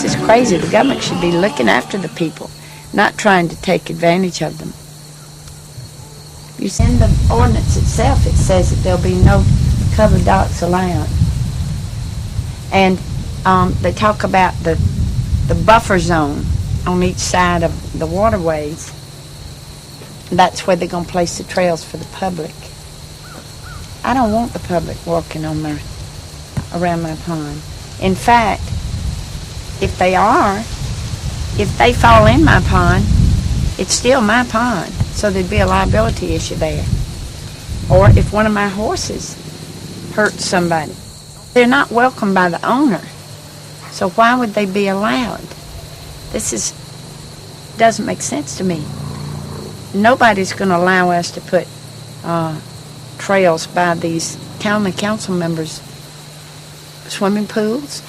this is crazy. The government should be looking after the people, not trying to take advantage of them. You see, in the ordinance itself, it says that there'll be no covered docks allowed. And they talk about the buffer zone on each side of the waterways. That's where they're going to place the trails for the public. I don't want the public walking on around my pond. In fact, if they fall in my pond, it's still my pond, so there'd be a liability issue there. Or if one of my horses hurts somebody, they're not welcomed by the owner, so why would they be allowed? This doesn't make sense to me. Nobody's going to allow us to put trails by these county council members' swimming pools.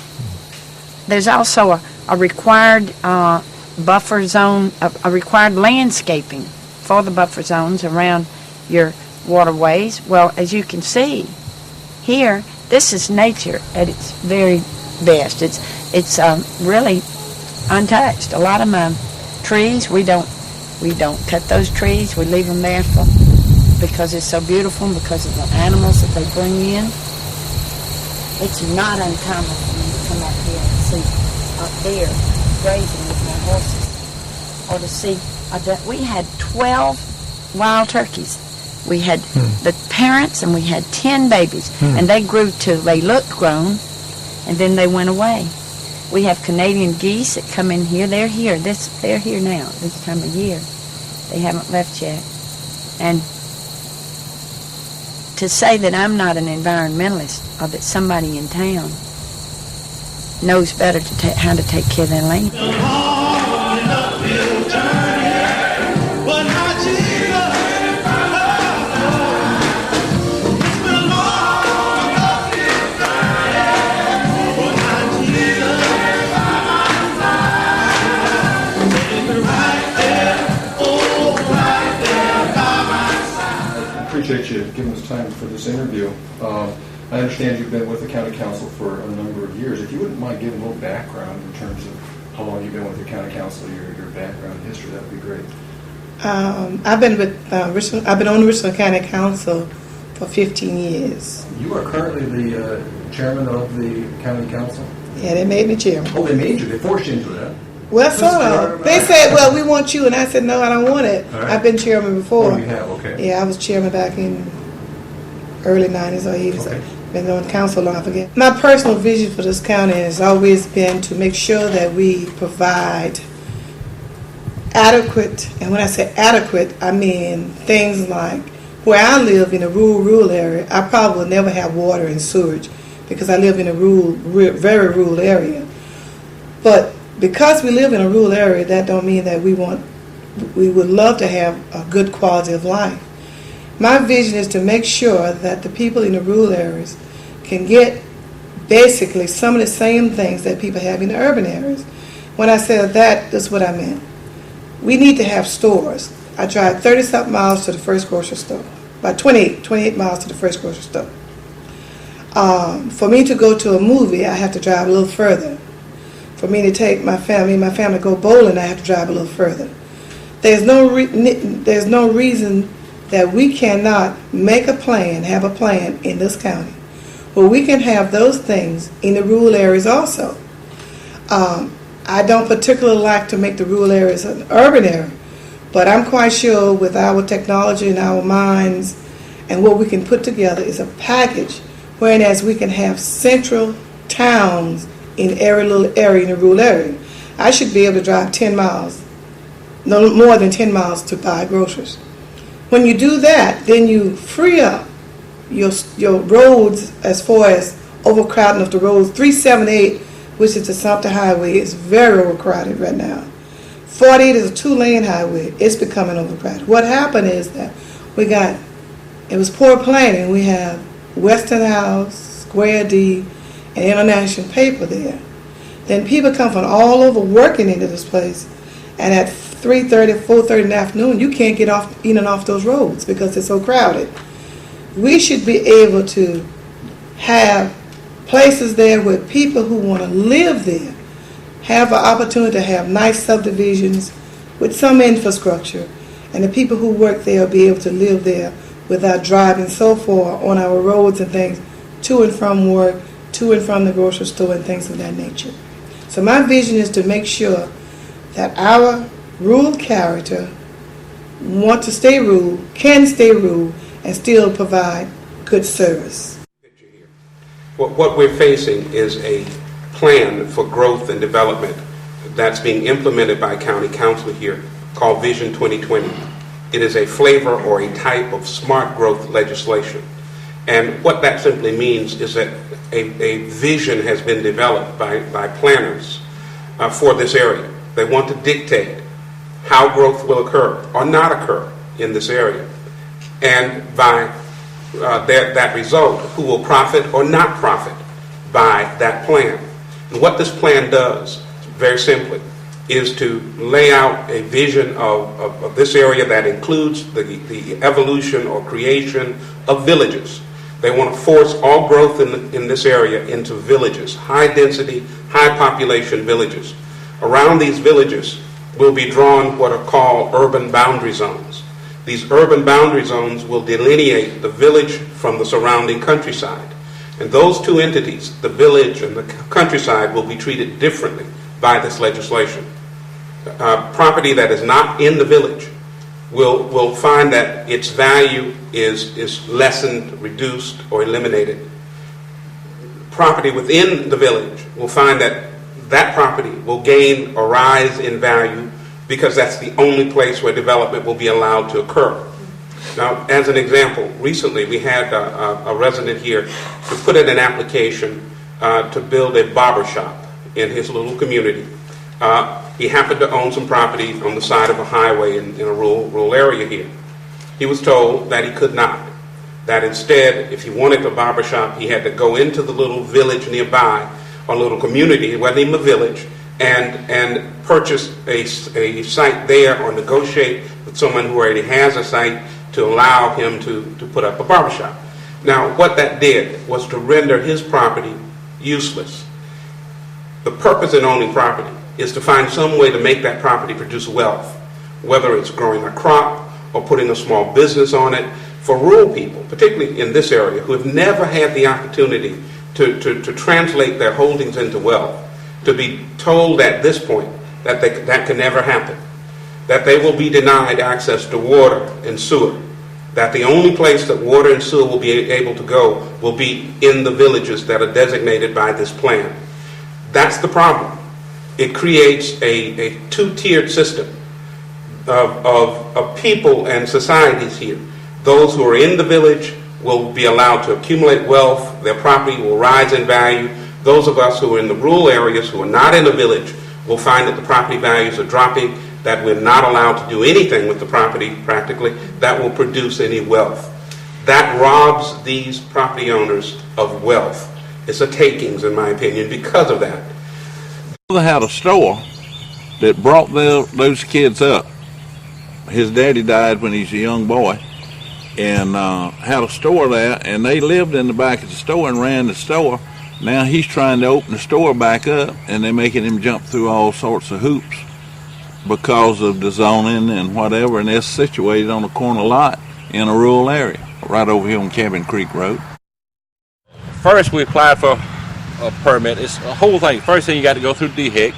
There's also a required buffer zone, a required landscaping for the buffer zones around your waterways. Well, as you can see here, this is nature at its very best. It's really untouched. A lot of my trees, we don't cut those trees. We leave them there because it's so beautiful and because of the animals that they bring in. It's not uncommon for me to come out here and see a deer grazing with my horses, or to see we had 12 wild turkeys. We had the parents, and we had 10 babies, and they looked grown, and then they went away. We have Canadian geese that come in here. They're here. They're here now, this time of year. They haven't left yet. And to say that I'm not an environmentalist, or that somebody in town knows better how to take care of their land. Appreciate you giving us time for this interview. I understand you've been with the county council for a number of years. If you wouldn't mind giving a little background in terms of how long you've been with the county council, your background history, that would be great. I've been with Richland. I've been on the Richland County Council for 15 years. You are currently the chairman of the county council? Yeah, they made me chairman. Oh, they made you. They forced you into it. Well, sort of. They said, well, we want you, and I said, no, I don't want it. Right. I've been chairman before. Oh, you have? Okay. Yeah, I was chairman back in early 90s or 80s. Okay. Been on council long, I forget. My personal vision for this county has always been to make sure that we provide adequate, and when I say adequate, I mean things like where I live in a rural area, I probably will never have water and sewage because I live in a very rural area. But because we live in a rural area, that don't mean that we would love to have a good quality of life. My vision is to make sure that the people in the rural areas can get basically some of the same things that people have in the urban areas. When I said that, that's what I meant. We need to have stores. I drive 30-something miles to the first grocery store, about 28 miles to the first grocery store. For me to go to a movie, I have to drive a little further. For me to take my family go bowling, I have to drive a little further. There's no reason that we cannot make a plan, have a plan in this county where we can have those things in the rural areas also. I don't particularly like to make the rural areas an urban area, but I'm quite sure with our technology and our minds and what we can put together is a package, whereas we can have central towns in every little area in the rural area. I should be able to drive 10 miles, no more than 10 miles to buy groceries. When you do that, then you free up your roads as far as overcrowding of the roads. 378, which is the Sumter Highway, is very overcrowded right now. 48 is a 2-lane highway. It's becoming overcrowded. What happened is that it was poor planning. We have Westinghouse, Square D, and International Paper there. Then people come from all over working into this place, and at 3:30, 4:30 in the afternoon, you can't get in and off those roads because it's so crowded. We should be able to have places there where people who want to live there have an opportunity to have nice subdivisions with some infrastructure, and the people who work there will be able to live there without driving so far on our roads and things to and from work, to and from the grocery store and things of that nature. So my vision is to make sure that our rural character want to stay rural, can stay rural, and still provide good service. What we're facing is a plan for growth and development that's being implemented by County Council here called Vision 2020. It is a flavor or a type of smart growth legislation. And what that simply means is that a vision has been developed by planners for this area. They want to dictate how growth will occur or not occur in this area. And by that result, who will profit or not profit by that plan. And what this plan does, very simply, is to lay out a vision of this area that includes the evolution or creation of villages. They want to force all growth in this area into villages, high density, high population villages. Around these villages will be drawn what are called urban boundary zones. These urban boundary zones will delineate the village from the surrounding countryside. And those two entities, the village and the countryside, will be treated differently by this legislation. Property that is not in the village will find that its value is lessened, reduced, or eliminated. Property within the village will find that property will gain or rise in value because that's the only place where development will be allowed to occur. Now, as an example, recently we had a resident here who put in an application to build a barber shop in his little community. He happened to own some property on the side of a highway in a rural area here. He was told that he could not. That instead, if he wanted a barber shop, he had to go into the little village nearby, or little community, it wasn't even a village, and purchase a site there or negotiate with someone who already has a site to allow him to put up a barbershop. Now, what that did was to render his property useless. The purpose in owning property is to find some way to make that property produce wealth, whether it's growing a crop or putting a small business on it. For rural people, particularly in this area, who have never had the opportunity to translate their holdings into wealth, to be told at this point that that can never happen, that they will be denied access to water and sewer, that the only place that water and sewer will be able to go will be in the villages that are designated by this plan. That's the problem. It creates a two-tiered system of people and societies here. Those who are in the village will be allowed to accumulate wealth, their property will rise in value. Those of us who are in the rural areas, who are not in the village, will find that the property values are dropping, that we're not allowed to do anything with the property, practically, that will produce any wealth. That robs these property owners of wealth. It's a takings, in my opinion, because of that. They had a store that brought those kids up. His daddy died when he was a young boy, and had a store there, and they lived in the back of the store and ran the store. Now he's trying to open the store back up, and they're making him jump through all sorts of hoops because of the zoning and whatever, and they're situated on a corner lot in a rural area, right over here on Cabin Creek Road. First, we applied for a permit. It's a whole thing. First thing, you got to go through DHEC.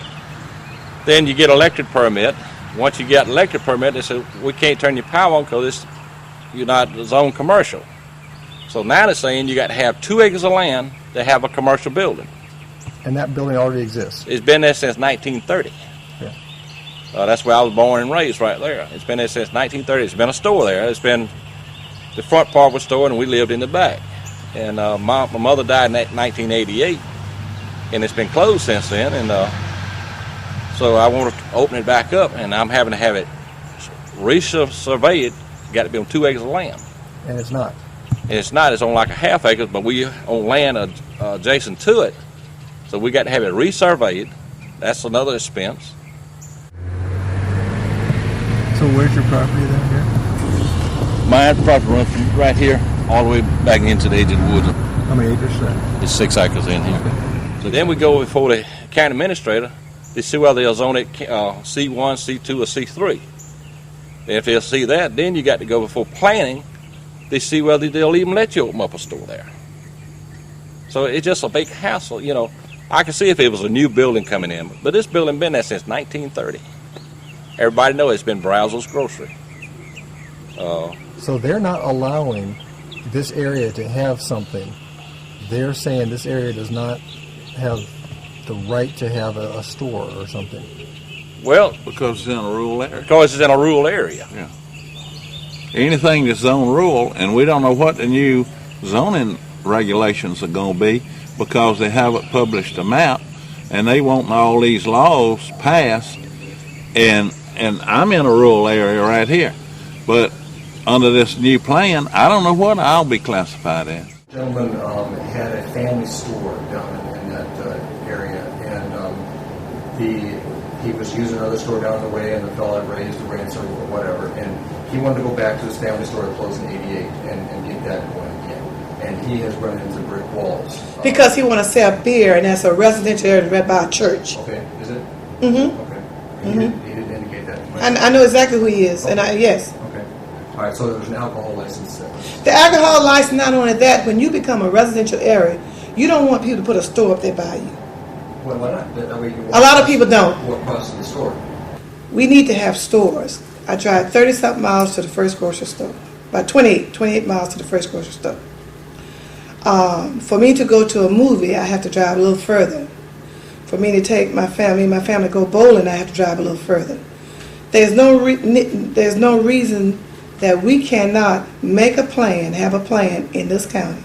Then you get electric permit. Once you get electric permit, they say, we can't turn your power on because you're not zone commercial. So now they're saying you got to have 2 acres of land to have a commercial building. And that building already exists? It's been there since 1930. Yeah. That's where I was born and raised, right there. It's been there since 1930. It's been a store there. It's been, the front part was a store and we lived in the back. And my mother died in 1988, and it's been closed since then. And so I want to open it back up, and I'm having to have it resurveyed. Got to be on 2 acres of land. And it's not? And it's not. It's on like a half acre, but we own land adjacent to it. So we got to have it resurveyed. That's another expense. So where's your property then here? My property runs from right here all the way back into the edge of the woods. How many acres is that? It's 6 acres in here. So then we go before the county administrator to see whether they'll zone it C1, C2, or C3. And if they'll see that, then you got to go before planning to see whether they'll even let you open up a store there. So it's just a big hassle. You know, I can see if it was a new building coming in, but this building been there since 1930. Everybody knows it's been Brazel's Grocery. So they're not allowing this area to have something. They're saying this area does not have the right to have a store or something. Well, Because it's in a rural area. because it's in a rural area. Yeah. Anything that's zone rural, and we don't know what the new zoning regulations are going to be because they haven't published a map, and they want all these laws passed. And I'm in a rural area right here, but under this new plan, I don't know what I'll be classified as. Gentleman had a family store down in that area, and he was using another store down the way, and the fellow raised the rents or whatever, and he wanted to go back to his family store that closed in '88 and get that going again. And he has run into brick walls. Because he want to sell beer, and that's a residential area right by a church. Okay, is it? Mm-hmm. Okay. He didn't indicate that. I know exactly who he is, Okay. and yes. Okay. All right, so there's an alcohol license there. The alcohol license, not only that, when you become a residential area, you don't want people to put a store up there by you. Well, why not? That way you can A lot of people don't. walk across to the store. We need to have stores. I drive 30-something miles to the first grocery store. About 28 miles to the first grocery store. For me to go to a movie, I have to drive a little further. For me to take my family go bowling, I have to drive a little further. There's no reason that we cannot make a plan, have a plan in this county,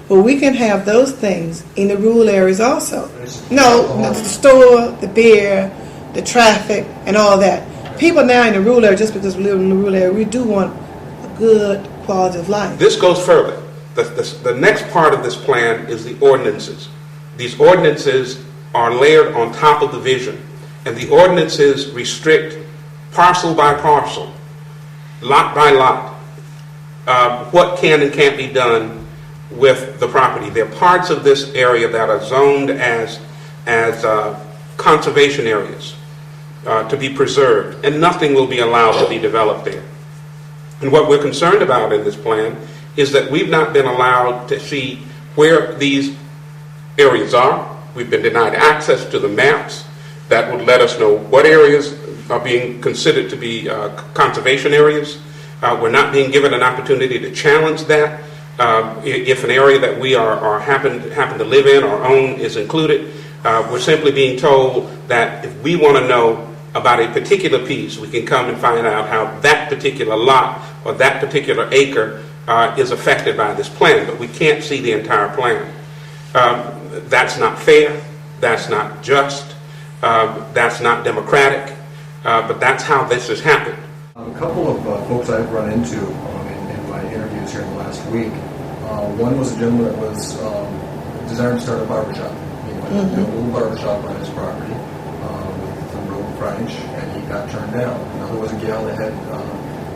where we can have those things in the rural areas also. No, the store, the beer, the traffic, and all that. People now in the rural area, just because we live in the rural area, we do want a good quality of life. This goes further. The next part of this plan is the ordinances. These ordinances are layered on top of the vision, and the ordinances restrict parcel by parcel, lot by lot, what can and can't be done with the property. There are parts of this area that are zoned as conservation areas to be preserved, and nothing will be allowed to be developed there. And what we're concerned about in this plan is that we've not been allowed to see where these areas are. We've been denied access to the maps that would let us know what areas are being considered to be conservation areas. We're not being given an opportunity to challenge that. If an area that we happen to live in or own is included, we're simply being told that if we want to know about a particular piece, we can come and find out how that particular lot or that particular acre is affected by this plan, but we can't see the entire plan. That's not fair, that's not just, that's not democratic, but that's how this has happened. A couple of folks I've run into in my interviews here in the last week. One was a gentleman that was desiring to start a barbershop. He wanted to do a little barbershop on his property with some road frontage, and he got turned down. Another was a gal that had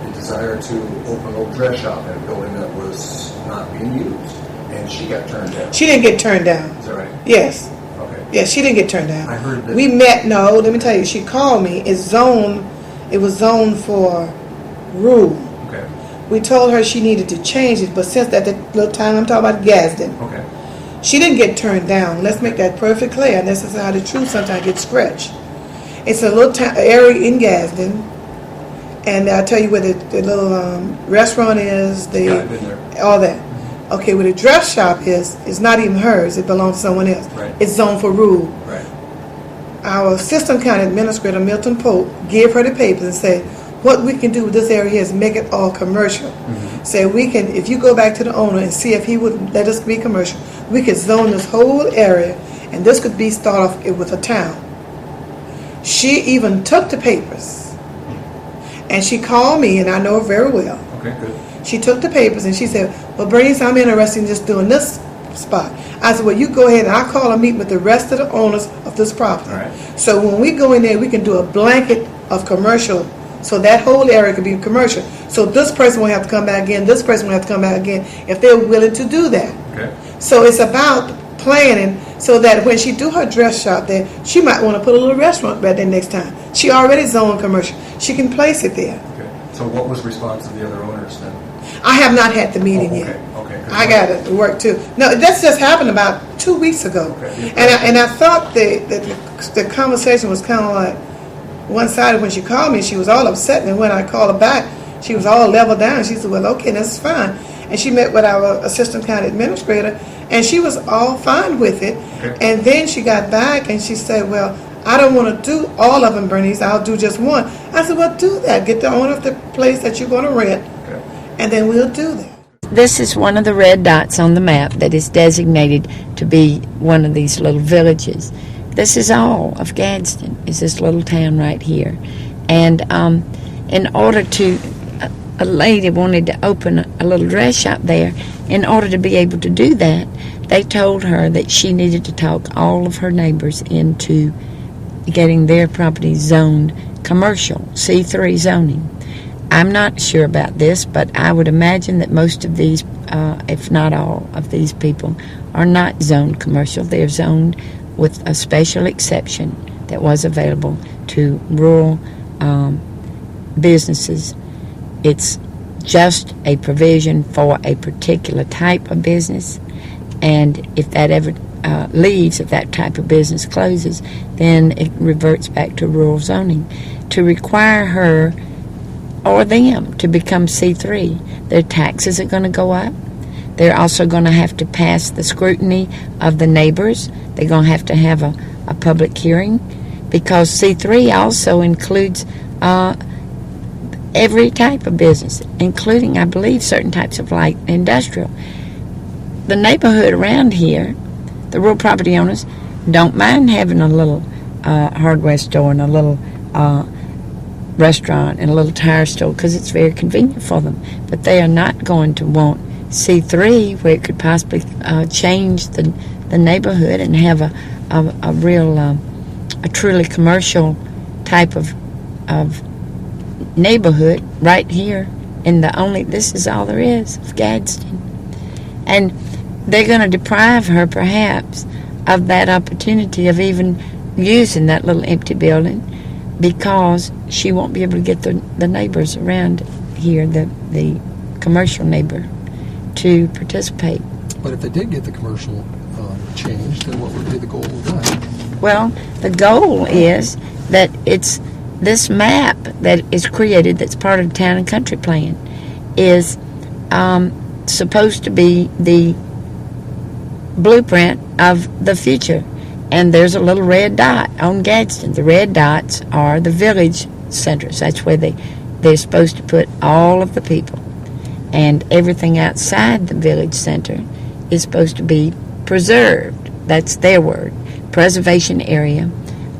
the desire to open a little dress shop in a building that was not being used, and she got turned down. She didn't get turned down. Is that right? Yes. Okay. Yes, she didn't get turned down. I heard that. We met, no, let me tell you, she called me. It was zoned for rural. Okay. We told her she needed to change it, but since that little time, I'm talking about Gadsden, Okay. she didn't get turned down. Let's make that perfect clear. And this is how the truth sometimes gets stretched. It's a little area in Gadsden, and I'll tell you where the little restaurant is, Yeah, I've been there. all that. Okay, where the dress shop is not even hers. It belongs to someone else. Right. It's zoned for rural. Right. Our assistant county administrator, Milton Pope, gave her the papers and said, what we can do with this area here is make it all commercial. Mm-hmm. So we can, if you go back to the owner and see if he would let us be commercial, we could zone this whole area, and this could be start off with a town. She even took the papers, and she called me, and I know her very well. Okay, good. She took the papers, and she said, well, Bernice, I'm interested in just doing this spot. I said, well, you go ahead, and I'll call a meeting with the rest of the owners of this property. All right. So when we go in there, we can do a blanket of commercial, so that whole area could be commercial. So this person won't have to come back again, this person won't have to come back again, if they're willing to do that. Okay. So it's about planning so that when she do her dress shop there, she might want to put a little restaurant right there next time. She already zoned commercial. She can place it there. Okay. So what was the response of the other owners then? I have not had the meeting yet. Okay. I got to work too. No, that's just happened about 2 weeks ago. Okay. And I thought the conversation was kind of like one-sided. When she called me, she was all upset, and when I called her back, she was all leveled down. She said, well, okay, that's fine. And she met with our assistant county administrator, and she was all fine with it. Okay. And then she got back and she said, well, I don't want to do all of them, Bernice. I'll do just one. I said, well, do that. Get the owner of the place that you're going to rent, Okay. and then we'll do that. This is one of the red dots on the map that is designated to be one of these little villages. This is all of Gadsden, is this little town right here. And in order to, a lady wanted to open a little dress shop there. In order to be able to do that, they told her that she needed to talk all of her neighbors into getting their property zoned commercial, C3 zoning. I'm not sure about this, but I would imagine that most of these, if not all of these people, are not zoned commercial. They're zoned with a special exception that was available to rural businesses. It's just a provision for a particular type of business, and if that ever leaves, if that type of business closes, then it reverts back to rural zoning. To require her or them to become C3, their taxes are going to go up. They're also going to have to pass the scrutiny of the neighbors. They're going to have a public hearing, because C3 also includes every type of business, including, I believe, certain types of light industrial. The neighborhood around here, the rural property owners, don't mind having a little hardware store and a little restaurant and a little tire store, because it's very convenient for them. But they are not going to want C3, where it could possibly change the neighborhood and have a real, a truly commercial type of neighborhood right here in this is all there is of Gadsden. And they're going to deprive her perhaps of that opportunity of even using that little empty building, because she won't be able to get the neighbors around here, the commercial neighbor, to participate. But if they did get the commercial changed, then what would be the goal of that? Well, the goal is that it's this map that is created, that's part of the town and country plan, is supposed to be the blueprint of the future. And there's a little red dot on Gadsden. The red dots are the village centers. That's where they're supposed to put all of the people. And everything outside the village center is supposed to be preserved. That's their word. Preservation area.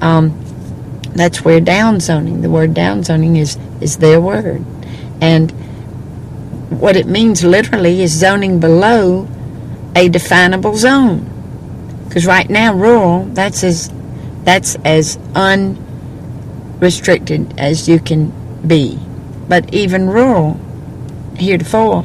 That's where downzoning, the word downzoning is their word. And what it means literally is zoning below a definable zone. Because right now, rural, that's as unrestricted as you can be. But even rural, heretofore,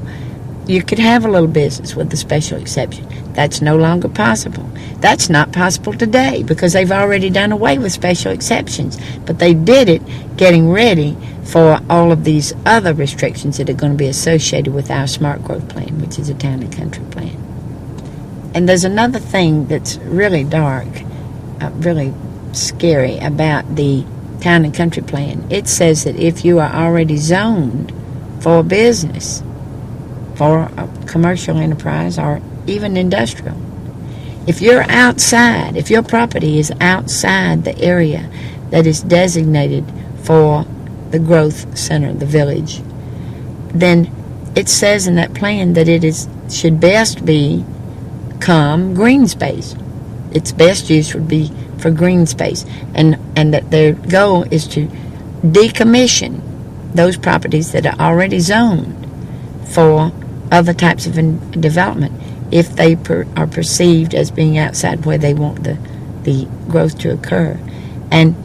you could have a little business with a special exception. That's no longer possible. That's not possible today, because they've already done away with special exceptions. But they did it getting ready for all of these other restrictions that are going to be associated with our smart growth plan, which is a town and country plan. And there's another thing that's really dark, really scary about the town and country plan. It says that if you are already zoned for business, for a commercial enterprise or even industrial, if you're outside, if your property is outside the area that is designated for the growth center, the village, then it says in that plan that it should best become green space. Its best use would be for green space, and that their goal is to decommission those properties that are already zoned for other types of development if they are perceived as being outside where they want the growth to occur. And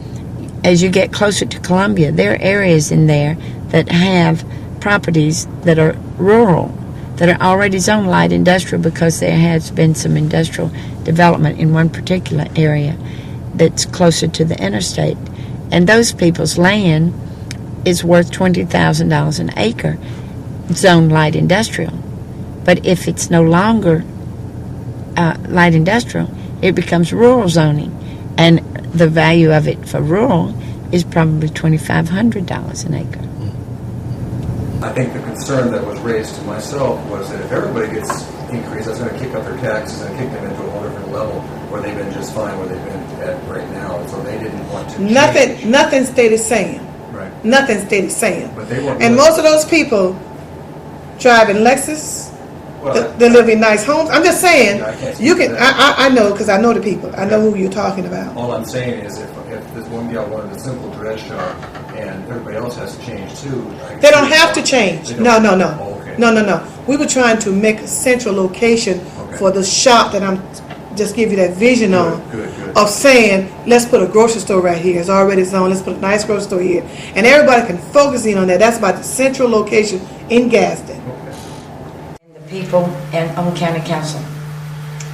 as you get closer to Columbia, there are areas in there that have properties that are rural, that are already zoned light industrial because there has been some industrial development in one particular area that's closer to the interstate. And those people's land is worth $20,000 an acre, zoned light industrial. But if it's no longer light industrial, it becomes rural zoning. And the value of it for rural is probably $2,500 an acre. I think the concern that was raised to myself was that if everybody gets increased, that's going to kick up their taxes and kick them into a whole different level where they've been just fine where they've been at right now. And so they didn't want to change. Nothing stayed the same. Right. Nothing stayed the same. But they weren't and most of those people drive in Lexus. They live in nice homes. I'm just saying, you can. I know because I know the people. I know who you're talking about. All I'm saying is, if this one gal wanted a simple dress shop and everybody else has to change too, they don't have to change. No. Oh, okay. No. We were trying to make a central location for the shop that I'm just give you that vision on of saying, let's put a grocery store right here. It's already zoned. Let's put a nice grocery store here, and everybody can focus in on that. That's about the central location in Gadsden. People on county council,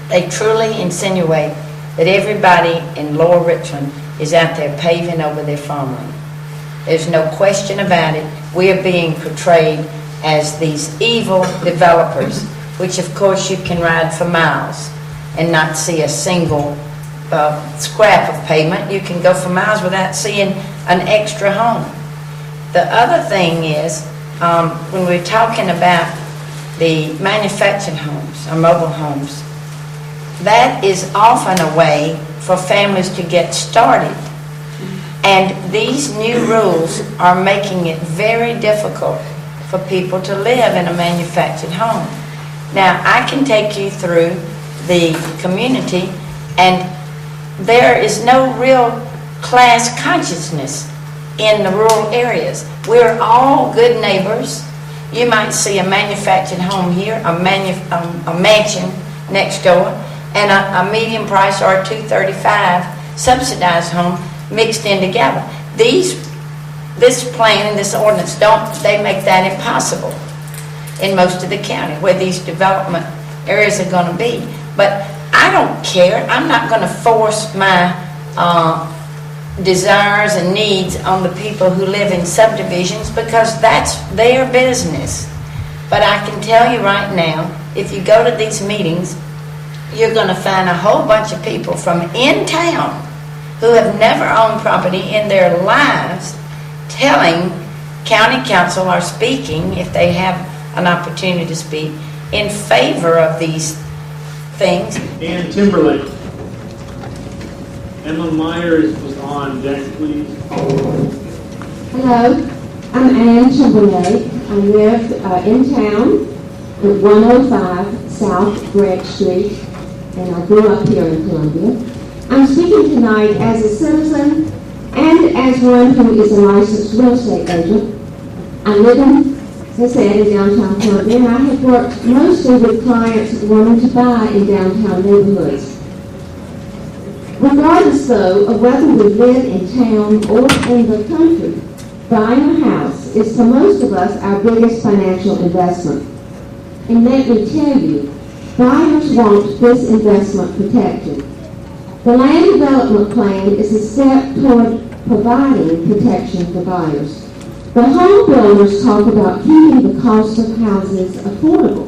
they truly insinuate that everybody in Lower Richland is out there paving over their farmland. There's no question about it. We are being portrayed as these evil developers, which of course you can ride for miles and not see a single scrap of pavement. You can go for miles without seeing an extra home. The other thing is, when we're talking about the manufactured homes or mobile homes, that is often a way for families to get started. And these new rules are making it very difficult for people to live in a manufactured home. Now, I can take you through the community, and there is no real class consciousness in the rural areas. We're all good neighbors. You might see a manufactured home here, a mansion next door, and a medium price or a $235 subsidized home mixed in together. This plan and this ordinance they make that impossible in most of the county where these development areas are going to be. But I don't care. I'm not going to force my desires and needs on the people who live in subdivisions because that's their business. But I can tell you right now, if you go to these meetings, you're going to find a whole bunch of people from in town who have never owned property in their lives telling county council or speaking, if they have an opportunity to speak, in favor of these things. Ann Timberlake. Emma Myers was on deck, please. Hello, I'm Ann Timberlake. I live in town at 105 South Greg Street, and I grew up here in Columbia. I'm speaking tonight as a citizen and as one who is a licensed real estate agent. I live in, as I said, in downtown Columbia, and I have worked mostly with clients wanting to buy in downtown neighborhoods. Regardless, though, of whether we live in town or in the country, buying a house is for most of us our biggest financial investment. And let me tell you, buyers want this investment protected. The land development plan is a step toward providing protection for buyers. The home builders talk about keeping the cost of houses affordable.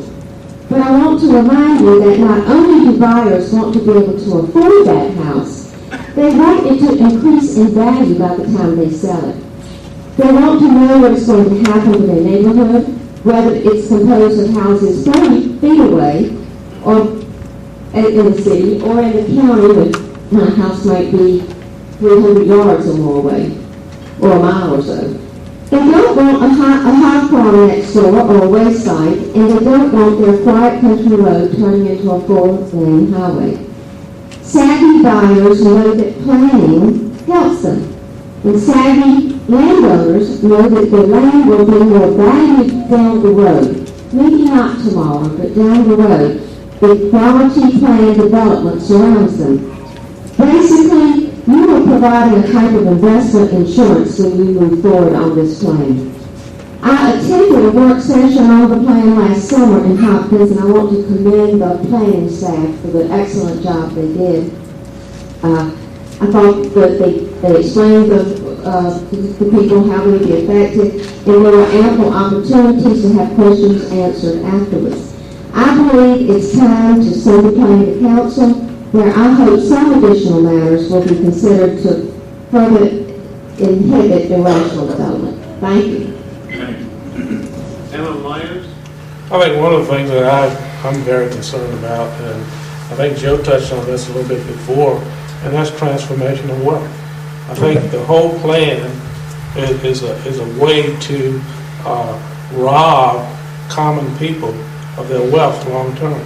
But I want to remind you that not only do buyers want to be able to afford that house, they want it to increase in value by the time they sell it. They want to know what is going to happen to their neighborhood, whether it's composed of houses 30 feet away, or in the city, or in the county, where a house might be 300 yards or more away, or a mile or so. They don't want a high farm next door or a wayside, and they don't want their quiet country road turning into a four-lane highway. Savvy buyers know that planning helps them, and savvy landowners know that their land will be more valued down the road. Maybe not tomorrow, but down the road, if quality planned development surrounds them. Basically, you are providing a type of investment insurance when you move forward on this plan. I attended a work session on the plan last summer in Hopkins, and I want to commend the planning staff for the excellent job they did. I thought that they explained to people how they would be affected, and there were ample opportunities to have questions answered afterwards. I believe it's time to send the plan to council, where I hope some additional matters will be considered to further inhibit irrational development. Thank you. Emma Myers? I think one of the things that I'm very concerned about, and I think Joe touched on this a little bit before, and that's transformation of wealth. I think the whole plan is a way to rob common people of their wealth long term.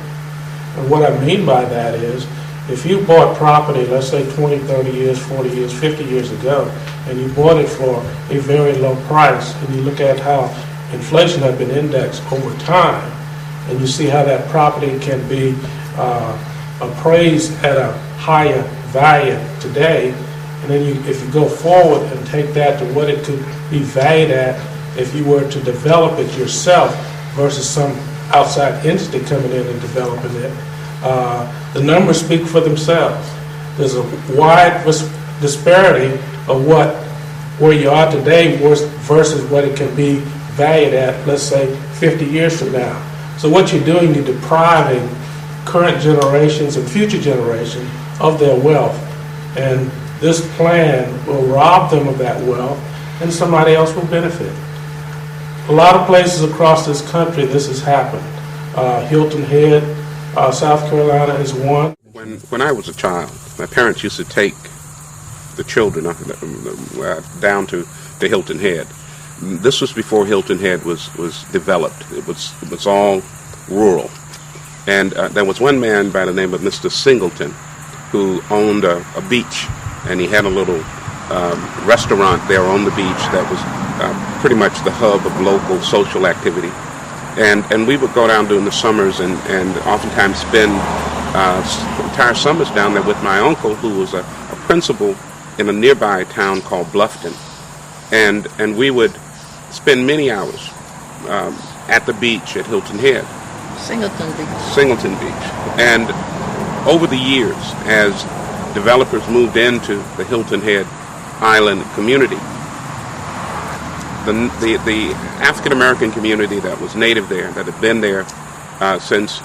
And what I mean by that is, if you bought property, let's say 20, 30 years, 40 years, 50 years ago, and you bought it for a very low price, and you look at how inflation has been indexed over time, and you see how that property can be appraised at a higher value today, and then if you go forward and take that to what it could be valued at if you were to develop it yourself versus some outside entity coming in and developing it, the numbers speak for themselves. There's a wide disparity of where you are today versus what it can be valued at, let's say, 50 years from now. So what you're doing, you're depriving current generations and future generations of their wealth. And this plan will rob them of that wealth, and somebody else will benefit. A lot of places across this country this has happened. Hilton Head, South Carolina is one. When I was a child, my parents used to take the children down to Hilton Head. This was before Hilton Head was developed. It was all rural. And there was one man by the name of Mr. Singleton who owned a beach, and he had a little restaurant there on the beach that was pretty much the hub of local social activity. And we would go down during the summers and oftentimes spend entire summers down there with my uncle, who was a principal in a nearby town called Bluffton. And we would spend many hours at the beach at Hilton Head. Singleton Beach. And over the years, as developers moved into the Hilton Head Island community, the African American community that was native there, that had been there since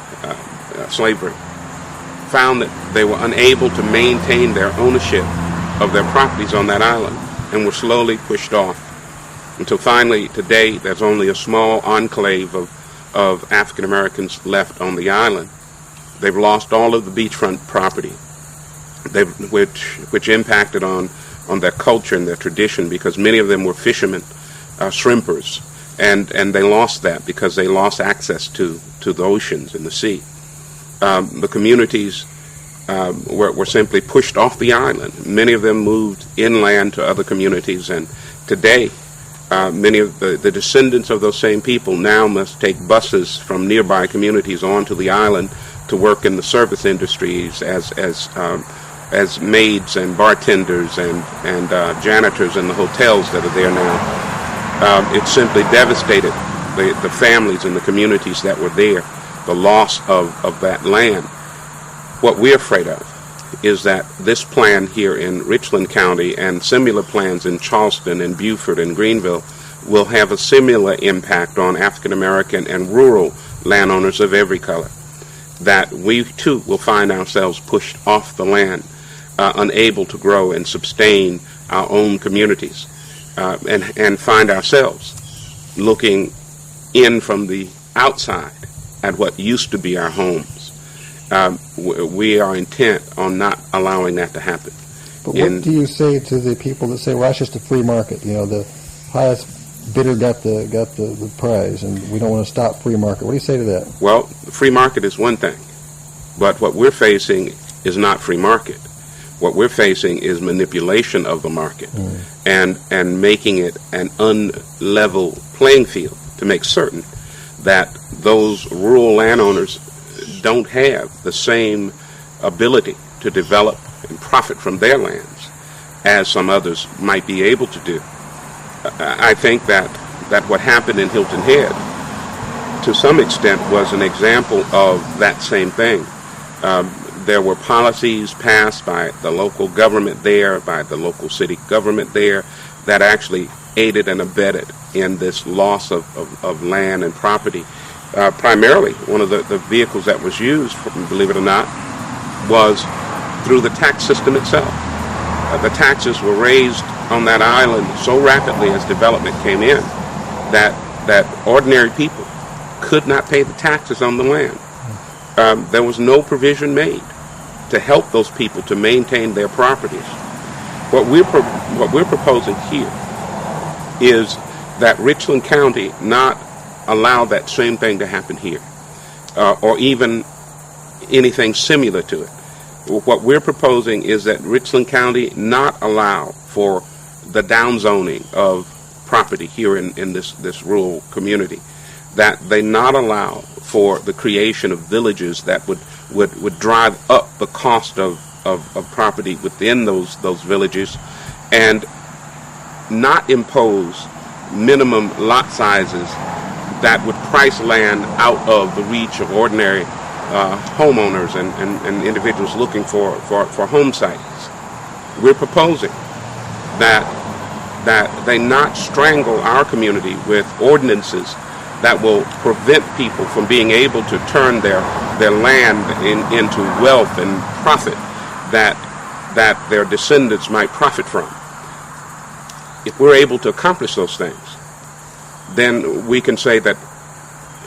slavery, found that they were unable to maintain their ownership of their properties on that island and were slowly pushed off. Until finally, today, there's only a small enclave of African Americans left on the island. They've lost all of the beachfront property, which impacted on their culture and their tradition, because many of them were fishermen, shrimpers, and they lost that because they lost access to the oceans and the sea. The communities were simply pushed off the island. Many of them moved inland to other communities, and today many of the descendants of those same people now must take buses from nearby communities onto the island to work in the service industries as maids and bartenders and janitors in the hotels that are there now. It simply devastated the families and the communities that were there, the loss of that land. What we're afraid of is that this plan here in Richland County and similar plans in Charleston and Beaufort and Greenville will have a similar impact on African American and rural landowners of every color, that we too will find ourselves pushed off the land, unable to grow and sustain our own communities, and find ourselves looking in from the outside at what used to be our homes. We are intent on not allowing that to happen. But what do you say to the people that say, well, it's just a free market? You know, the highest bidder got the prize, and we don't want to stop free market. What do you say to that? Well, the free market is one thing, but what we're facing is not free market. What we're facing is manipulation of the market and making it an unlevel playing field to make certain that those rural landowners don't have the same ability to develop and profit from their lands as some others might be able to do. I think that that what happened in Hilton Head, to some extent, was an example of that same thing. There were policies passed by the local government there, by the local city government there, that actually aided and abetted in this loss of land and property. Primarily, one of the vehicles that was used, believe it or not, was through the tax system itself. The taxes were raised on that island so rapidly as development came in that ordinary people could not pay the taxes on the land. There was no provision made to help those people to maintain their properties. What we're proposing here is that Richland County not allow that same thing to happen here, or even anything similar to it. What we're proposing is that Richland County not allow for the downzoning of property here in this rural community, that they not allow for the creation of villages that would drive up the cost of property within those villages, and not impose minimum lot sizes that would price land out of the reach of ordinary homeowners and individuals looking for home sites. We're proposing that they not strangle our community with ordinances that will prevent people from being able to turn their land into wealth and profit that their descendants might profit from. If we're able to accomplish those things, then we can say that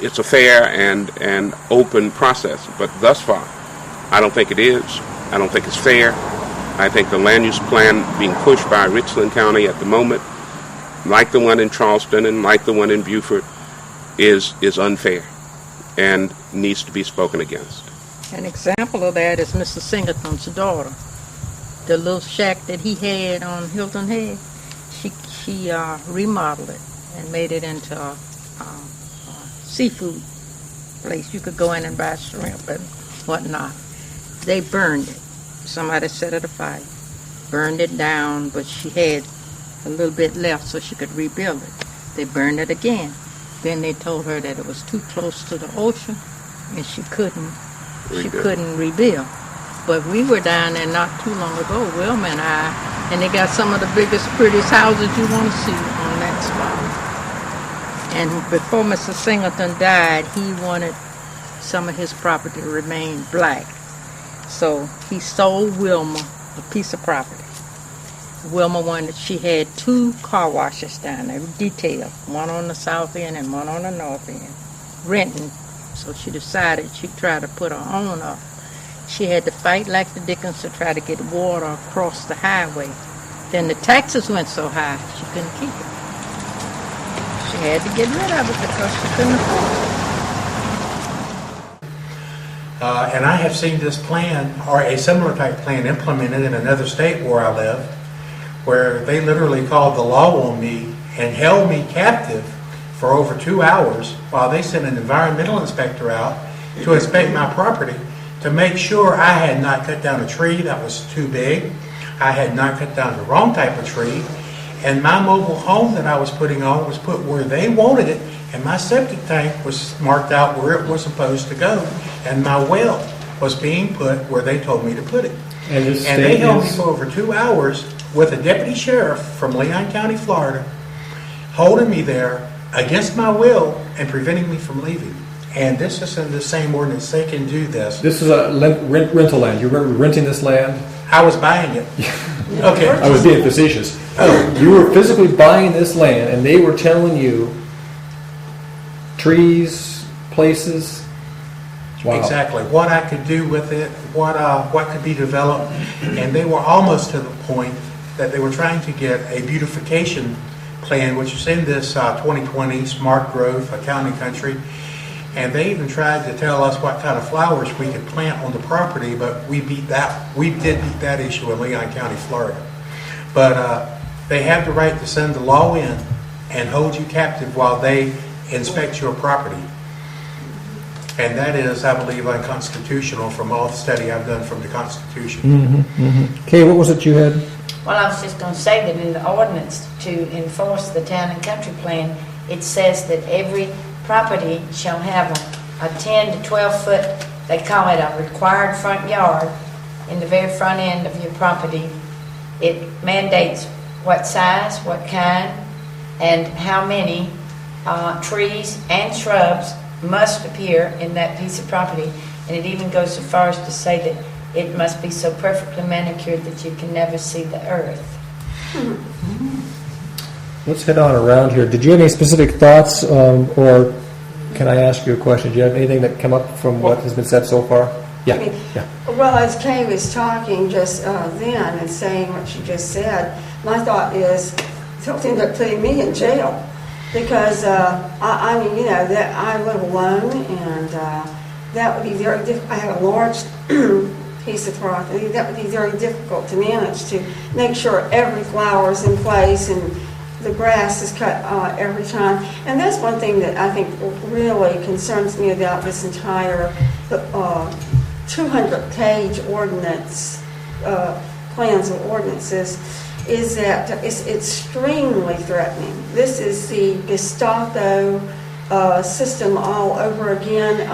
it's a fair and open process. But thus far, I don't think it is. I don't think it's fair. I think the land use plan being pushed by Richland County at the moment, like the one in Charleston and like the one in Beaufort, is unfair and needs to be spoken against. An example of that is Mr. Singleton's daughter. The little shack that he had on Hilton Head, she remodeled it and made it into a seafood place. You could go in and buy shrimp and whatnot. They burned it. Somebody set it afire, burned it down, but she had a little bit left so she could rebuild it. They burned it again. Then they told her that it was too close to the ocean and she couldn't rebuild. But we were down there not too long ago, Wilma and I, and they got some of the biggest, prettiest houses you want to see on that spot. And before Mr. Singleton died, he wanted some of his property to remain black. So he sold Wilma a piece of property. Wilma wanted, she had 2 car washes down there, detailed, one on the south end and one on the north end, renting. So she decided she'd try to put her own up. She had to fight like the dickens to try to get water across the highway. Then the taxes went so high, she couldn't keep it. She had to get rid of it because she couldn't afford it. And I have seen this plan, or a similar type plan, implemented in another state where I live, where they literally called the law on me and held me captive for over 2 hours while they sent an environmental inspector out to inspect my property to make sure I had not cut down a tree that was too big, I had not cut down the wrong type of tree, and my mobile home that I was putting on was put where they wanted it, and my septic tank was marked out where it was supposed to go, and my well was being put where they told me to put it. And they held me for over 2 hours with a deputy sheriff from Leon County, Florida, holding me there against my will and preventing me from leaving. And this is in the same ordinance. They can do this. This is a rental land. You were renting this land? I was buying it. Okay. I was being facetious. Oh, you were physically buying this land, and they were telling you trees, places. Wow. Exactly. What I could do with it, what could be developed, and they were almost to the point that they were trying to get a beautification plan, which is in this 2020 Smart Growth, County Country, and they even tried to tell us what kind of flowers we could plant on the property, but we did beat that issue in Leon County, Florida. But they have the right to send the law in and hold you captive while they inspect your property. And that is, I believe, unconstitutional from all the study I've done from the Constitution. Mm-hmm, mm-hmm. Kay, what was it you had? Well, I was just going to say that in the ordinance to enforce the town and country plan, it says that every property shall have a 10 to 12 foot, they call it a required front yard in the very front end of your property. It mandates what size, what kind, and how many trees and shrubs must appear in that piece of property. And it even goes so far as to say that it must be so perfectly manicured that you can never see the earth. Let's head on around here. Did you have any specific thoughts, or can I ask you a question? Do you have anything that come up from what has been said so far? Yeah. Yeah. Well, as Kay was talking just then and saying what she just said, my thought is he'll end up putting me in jail because I mean, you know, that I live alone, and that would be very difficult. I have a large piece of property. That would be very difficult to manage, to make sure every flower is in place and the grass is cut every time. And that's one thing that I think really concerns me about this entire 200-page ordinance, plans of ordinances, is that it's extremely threatening. This is the Gestapo system all over again.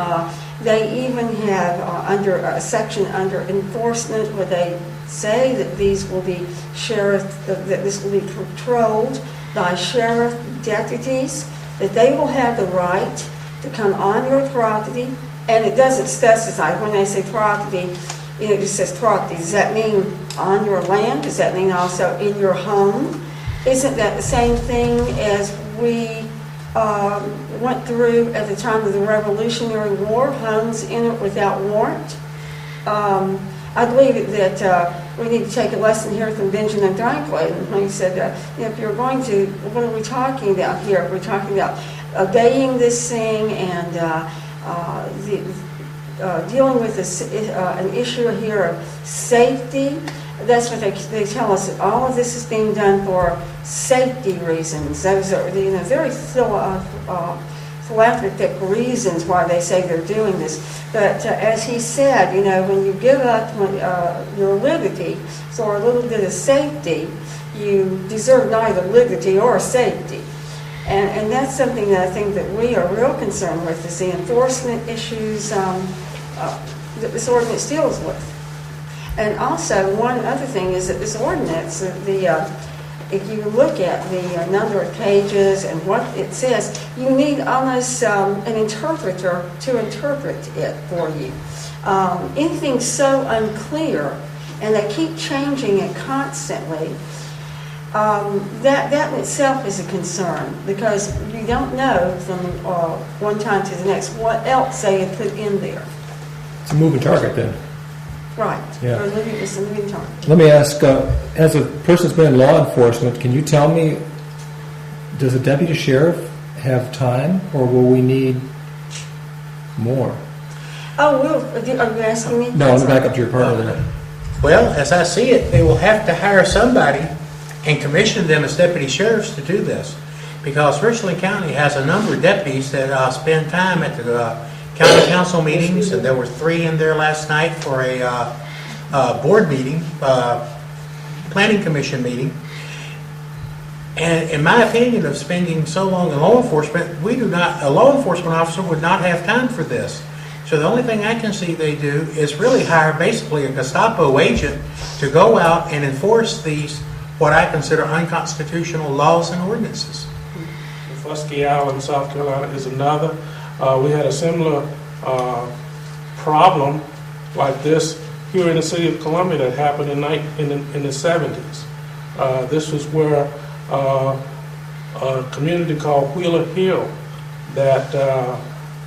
They even have under a section under enforcement where they say that these will be that this will be patrolled by sheriff deputies, that they will have the right to come on your property, and it doesn't specify when they say property. You know, it just says property. Does that mean on your land? Does that mean also in your home? Isn't that the same thing as we went through at the time of the Revolutionary War, homes in it without warrant? I believe that we need to take a lesson here from Benjamin Franklin when he said, you know, if you're going to, what are we talking about here? We're talking about obeying this thing and dealing with an issue here of safety. That's what they tell us, that all of this is being done for safety reasons. Those are, you know, very philanthropic reasons why they say they're doing this. But as he said, you know, when you give up your liberty for a little bit of safety, you deserve neither liberty or safety. And that's something that I think that we are real concerned with, is the enforcement issues that this ordinance deals with. And also, one other thing is that this ordinance, if you look at the number of pages and what it says, you need almost an interpreter to interpret it for you. Anything so unclear, and they keep changing it constantly, that in itself is a concern, because you don't know from one time to the next what else they have put in there. It's a moving target then. Right. Yeah. It's a moving target. Let me ask, as a person that's been in law enforcement, can you tell me, does a deputy sheriff have time, or will we need more? Oh, are you asking me? No, let me back up to your partner there. Well, as I see it, they will have to hire somebody and commission them as deputy sheriffs to do this, because Richland County has a number of deputies that spend time at the county council meetings, and there were 3 in there last night for a board meeting, planning commission meeting. And in my opinion, of spending so long in law enforcement, a law enforcement officer would not have time for this. So the only thing I can see they do is really hire basically a Gestapo agent to go out and enforce these, what I consider unconstitutional laws and ordinances. Fusky Island, South Carolina is another. We had a similar problem like this here in the city of Columbia that happened in the 70s. This was where a community called Wheeler Hill that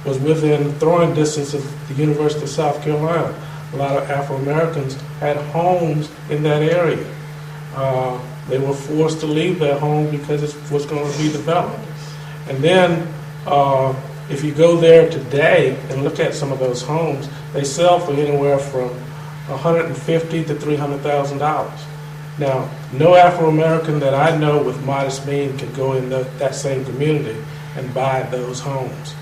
was within throwing distance of the University of South Carolina. A lot of Afro-Americans had homes in that area. They were forced to leave their home because it was going to be developed. And then if you go there today and look at some of those homes, they sell for anywhere from $150,000 to $300,000. Now, no Afro-American that I know with modest means could go in that same community and buy those homes.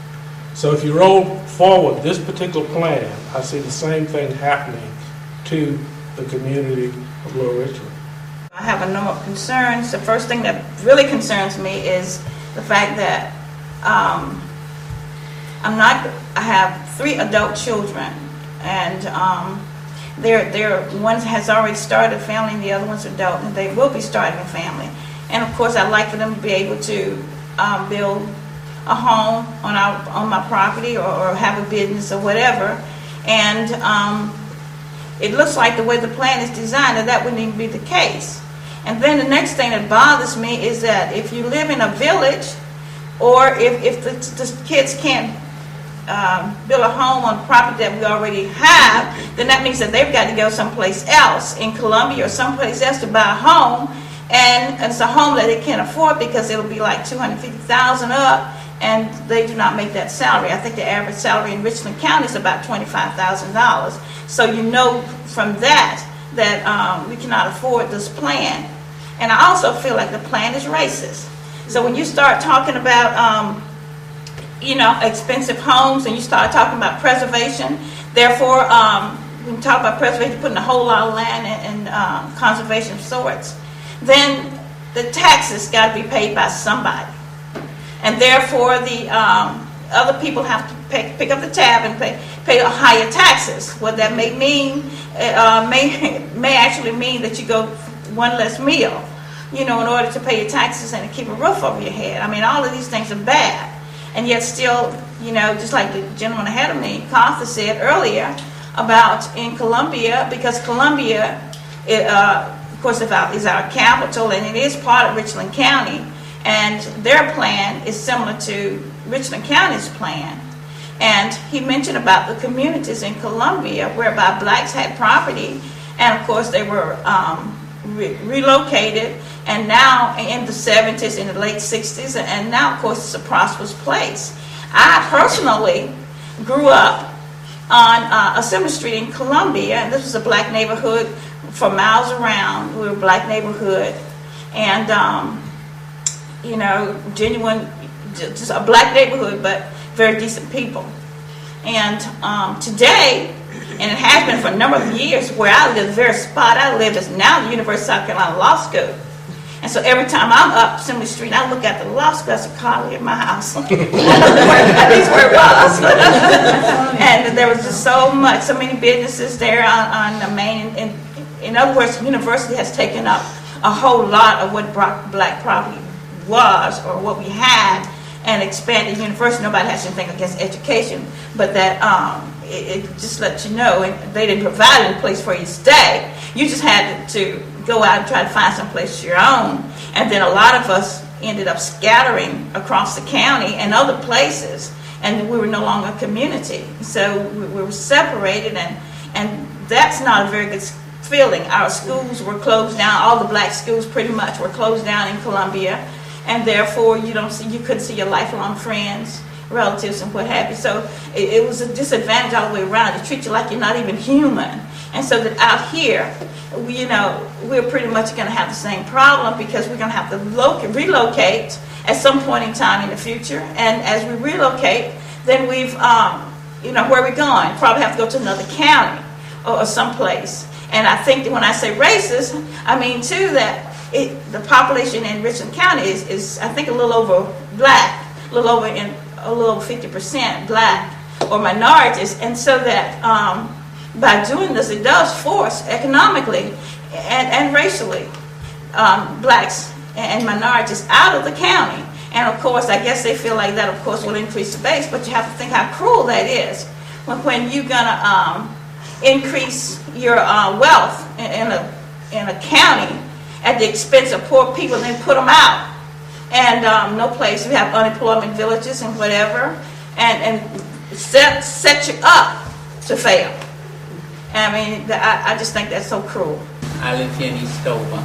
So if you roll forward this particular plan, I see the same thing happening to the community of Lower Richland. I have a number of concerns. The first thing that really concerns me is the fact that I have 3 adult children, and one has already started a family, and the other one's adult, and they will be starting a family. And of course, I'd like for them to be able to build a home on my property, or have a business or whatever. And it looks like the way the plan is designed that wouldn't even be the case. And then the next thing that bothers me is that if you live in a village, or if the kids can't build a home on property that we already have, then that means that they've got to go someplace else in Columbia or someplace else to buy a home, and it's a home that they can't afford because it'll be like $250,000 up, and they do not make that salary. I think the average salary in Richland County is about $25,000. So you know from that we cannot afford this plan. And I also feel like the plan is racist. So when you start talking about expensive homes, and you start talking about preservation, therefore when you talk about preservation, putting a whole lot of land in conservation sorts, then the taxes got to be paid by somebody. And therefore, the other people have to pick up the tab and pay higher taxes. What that may mean may actually mean that you go one less meal, in order to pay your taxes and to keep a roof over your head. I mean, all of these things are bad. And yet still, just like the gentleman ahead of me, Cartha, said earlier about in Columbia, because Columbia, of course, is our capital, and it is part of Richland County. And their plan is similar to Richland County's plan. And he mentioned about the communities in Columbia whereby blacks had property, and of course they were relocated, and now in the 70s, in the late 60s, and now of course it's a prosperous place. I personally grew up on Assembly Street in Columbia, and this was a black neighborhood for miles around. We were a black neighborhood, and genuine, just a black neighborhood, but very decent people. And today, and it has been for a number of years, where I live, the very spot I live is now the University of South Carolina Law School. And so every time I'm up Assembly Street, I look at the law school. I say, "Carly, at my house." At least where it was. And there was just so many businesses there on the main. And in other words, the university has taken up a whole lot of what black property was, or what we had, and expanded the university. Nobody has anything against education, but that it just lets you know, and they didn't provide any place for you to stay. You just had to go out and try to find some place of your own. And then a lot of us ended up scattering across the county and other places, and we were no longer a community. So we were separated, and that's not a very good feeling. Our schools were closed down. All the black schools pretty much were closed down in Columbia, and therefore you couldn't see your lifelong friends, relatives, and what have you. So it was a disadvantage all the way around. They treat you like you're not even human. And so that out here, we're pretty much going to have the same problem, because we're going to have to relocate at some point in time in the future. And as we relocate, then we've, where are we going? Probably have to go to another county or someplace. And I think that when I say racist, I mean too that the population in Richland County is I think a little over black, a little over 50% black or minorities, and so that by doing this, it does force economically and racially blacks and minorities out of the county. And of course, I guess they feel like that, of course, will increase the base, but you have to think how cruel that is when you're gonna increase your wealth in a county at the expense of poor people, and then put them out. And no place. We have unemployment villages and whatever, and set you up to fail. I mean, I just think that's so cruel. I live here in East Dover,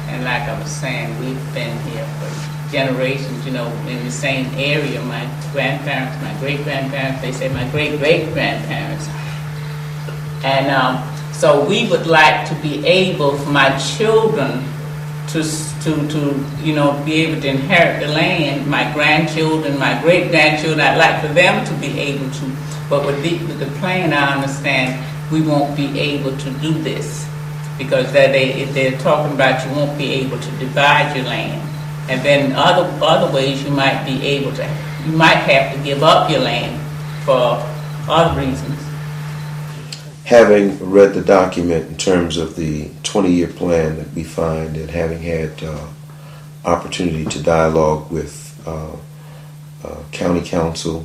and like I was saying, we've been here for generations, in the same area. My grandparents, my great-grandparents, they say my great-great-grandparents. And so we would like to be able, for my children, to be able to inherit the land. My grandchildren, my great-grandchildren, I'd like for them to be able to. But with the plan, I understand we won't be able to do this, because they're talking about you won't be able to divide your land. And then other ways you might be able to, you might have to give up your land for other reasons. Having read the document in terms of the 20-year plan that we find, and having had opportunity to dialogue with county council,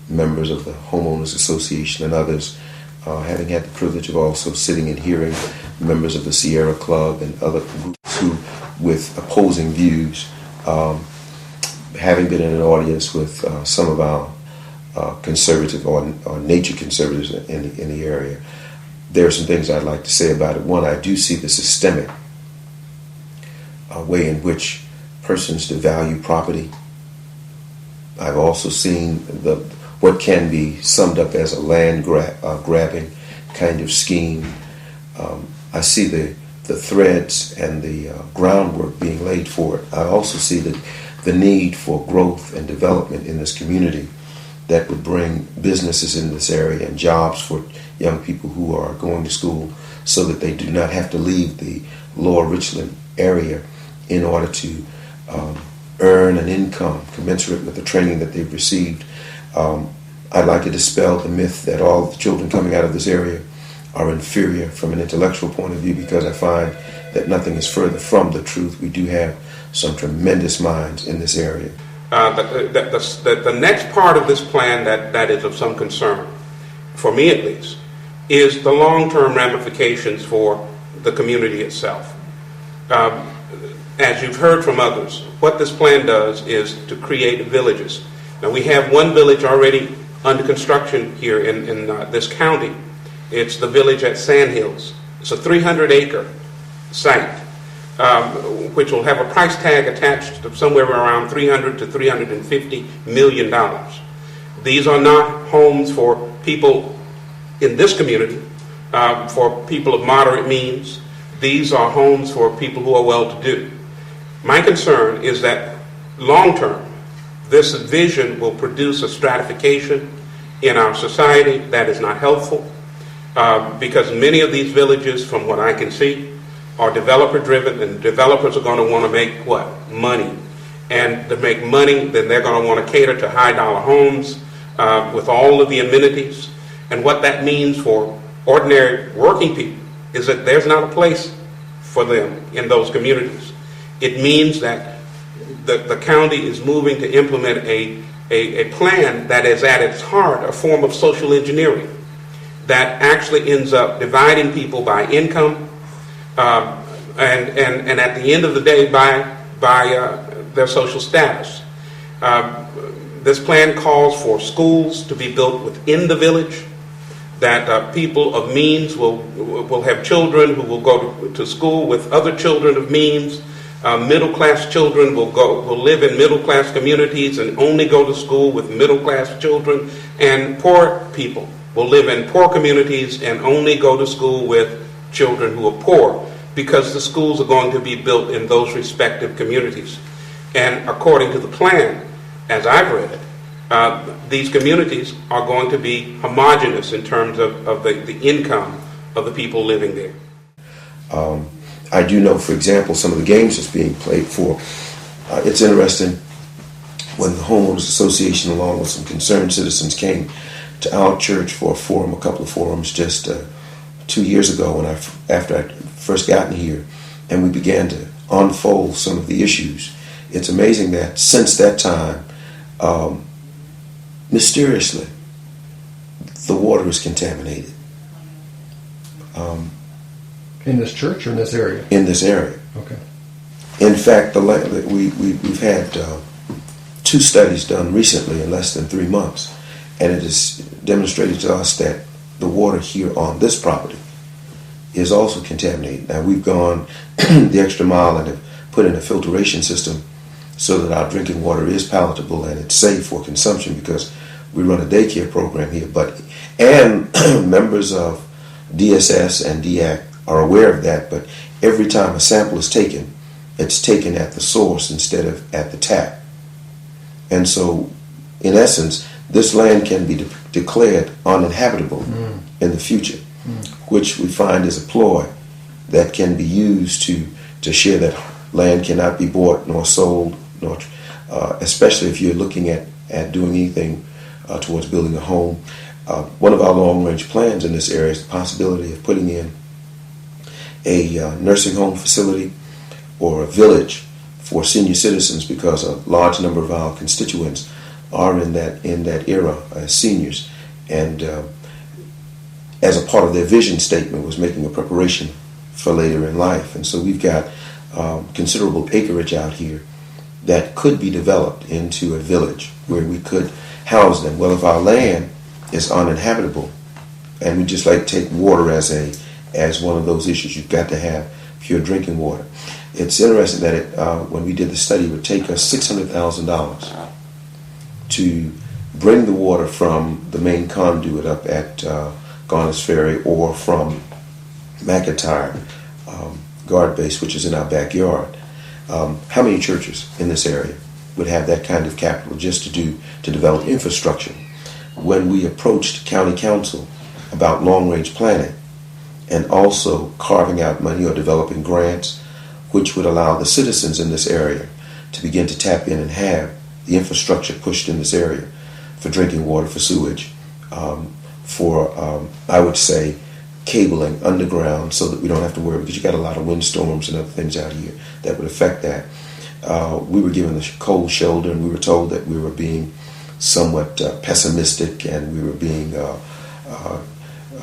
members of the homeowners association and others, having had the privilege of also sitting and hearing members of the Sierra Club and other groups who with opposing views, having been in an audience with some of our conservative or nature conservatives in the area, there are some things I'd like to say about it. One, I do see the systemic way in which persons devalue property. I've also seen what can be summed up as a land grabbing kind of scheme. I see the threads and the groundwork being laid for it. I also see the need for growth and development in this community that would bring businesses in this area and jobs for young people who are going to school, so that they do not have to leave the lower Richland area in order to earn an income commensurate with the training that they've received. I'd like to dispel the myth that all the children coming out of this area are inferior from an intellectual point of view, because I find that nothing is further from the truth. We do have some tremendous minds in this area. The next part of this plan that is of some concern, for me at least, is the long-term ramifications for the community itself. As you've heard from others, what this plan does is to create villages. Now, we have one village already under construction here in this county. It's the village at Sandhills. It's a 300-acre site, which will have a price tag attached of somewhere around $300 to $350 million. These are not homes for people in this community, for people of moderate means. These are homes for people who are well-to-do. My concern is that long-term, this vision will produce a stratification in our society that is not helpful, because many of these villages, from what I can see, are developer-driven, and developers are going to want to make what? Money. And to make money, then they're going to want to cater to high-dollar homes with all of the amenities. And what that means for ordinary working people is that there's not a place for them in those communities. It means that the county is moving to implement a plan that is at its heart a form of social engineering that actually ends up dividing people by income, and at the end of the day by their social status. This plan calls for schools to be built within the village, that people of means will have children who will go to school with other children of means. Middle-class children will live in middle-class communities and only go to school with middle-class children, and poor people will live in poor communities and only go to school with children who are poor, because the schools are going to be built in those respective communities. And according to the plan, as I've read it, these communities are going to be homogeneous in terms of the income of the people living there. I do know, for example, some of the games that's being played for. It's interesting, when the Homeowners Association, along with some concerned citizens, came to our church for a forum, a couple of forums, just 2 years ago, after I first gotten here, and we began to unfold some of the issues. It's amazing that since that time, mysteriously, the water is contaminated. In this church or in this area? In this area. Okay. In fact, we've had 2 studies done recently in less than 3 months, and it is demonstrated to us that the water here on this property is also contaminated. Now, we've gone the extra mile and have put in a filtration system so that our drinking water is palatable and it's safe for consumption, because we run a daycare program here. And members of DSS and DAC are aware of that, but every time a sample is taken, it's taken at the source instead of at the tap. And so, in essence, this land can be declared uninhabitable in the future, which we find is a ploy that can be used to share that Land cannot be bought nor sold, nor especially if you're looking at doing anything towards building a home. One of our long-range plans in this area is the possibility of putting in a nursing home facility or a village for senior citizens, because a large number of our constituents are in that era as seniors, and as a part of their vision statement was making a preparation for later in life. And so we've got considerable acreage out here that could be developed into a village where we could house them. Well, if our land is uninhabitable, and we just like take water as one of those issues, you've got to have pure drinking water. It's interesting that when we did the study, it would take us $600,000 to bring the water from the main conduit up at Garner's Ferry or from McIntyre Guard Base, which is in our backyard. How many churches in this area would have that kind of capital just to develop infrastructure? When we approached County Council about long-range planning and also carving out money or developing grants which would allow the citizens in this area to begin to tap in and have the infrastructure pushed in this area for drinking water, for sewage, for, I would say, cabling underground so that we don't have to worry, because you got a lot of windstorms and other things out here that would affect that. We were given the cold shoulder, and we were told that we were being somewhat pessimistic, and we were being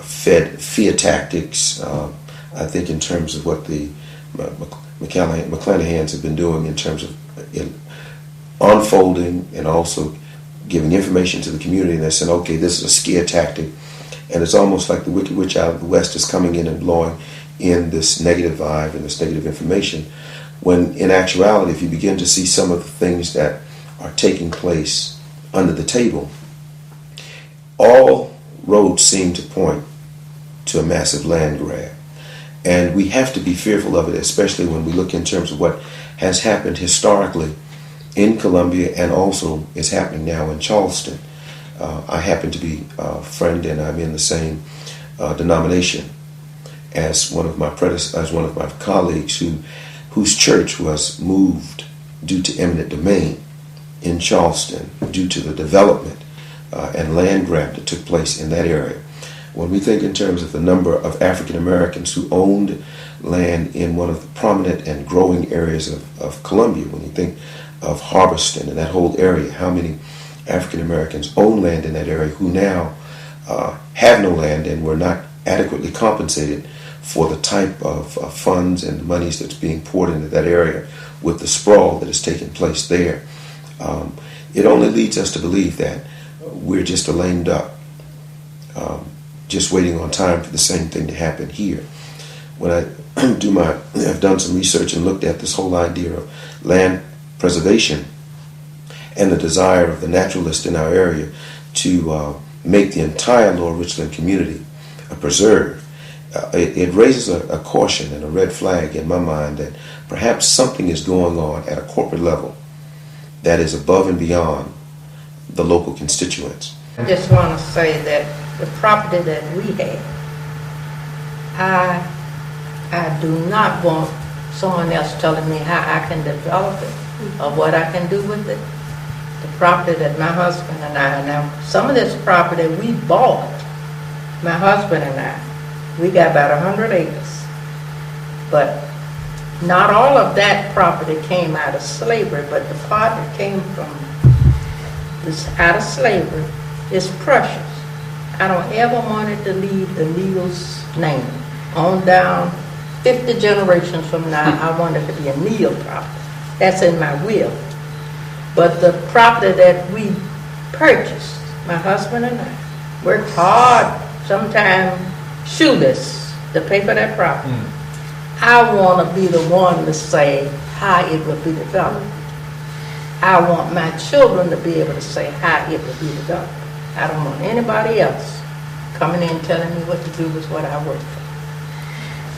fed fear tactics, I think, in terms of what the McClanahans have been doing in terms of unfolding and also giving information to the community. And they're saying, okay, this is a scare tactic. And it's almost like the Wicked Witch out of the West is coming in and blowing in this negative vibe and this negative information. When in actuality, if you begin to see some of the things that are taking place under the table, all roads seem to point to a massive land grab. And we have to be fearful of it, especially when we look in terms of what has happened historically in Columbia and also is happening now in Charleston. I happen to be a friend, and I'm in the same denomination as one of my colleagues whose church was moved due to eminent domain in Charleston due to the development and land grab that took place in that area. When we think in terms of the number of African Americans who owned land in one of the prominent and growing areas of Columbia, when you think of Harbiston and that whole area, how many African Americans own land in that area who now have no land and were not adequately compensated for the type of funds and monies that's being poured into that area with the sprawl that is taking place there. It only leads us to believe that we're just a lame duck, just waiting on time for the same thing to happen here. When I've done some research and looked at this whole idea of land preservation and the desire of the naturalists in our area to make the entire Lower Richland community a preserve, it raises a caution and a red flag in my mind that perhaps something is going on at a corporate level that is above and beyond the local constituents. I just want to say that the property that we have, I do not want someone else telling me how I can develop it or what I can do with it. The property that my husband and I, now some of this property we bought, my husband and I, we got about 100 acres. But not all of that property came out of slavery, but the part that came from this out of slavery is precious. I don't ever want it to leave the Neal's name. On down 50 generations from now, I want it to be a Neal property. That's in my will. But the property that we purchased, my husband and I, worked hard, sometimes shoeless, to pay for that property. I want to be the one to say how it will be developed. I want my children to be able to say how it will be developed. I don't want anybody else coming in telling me what to do with what I work for.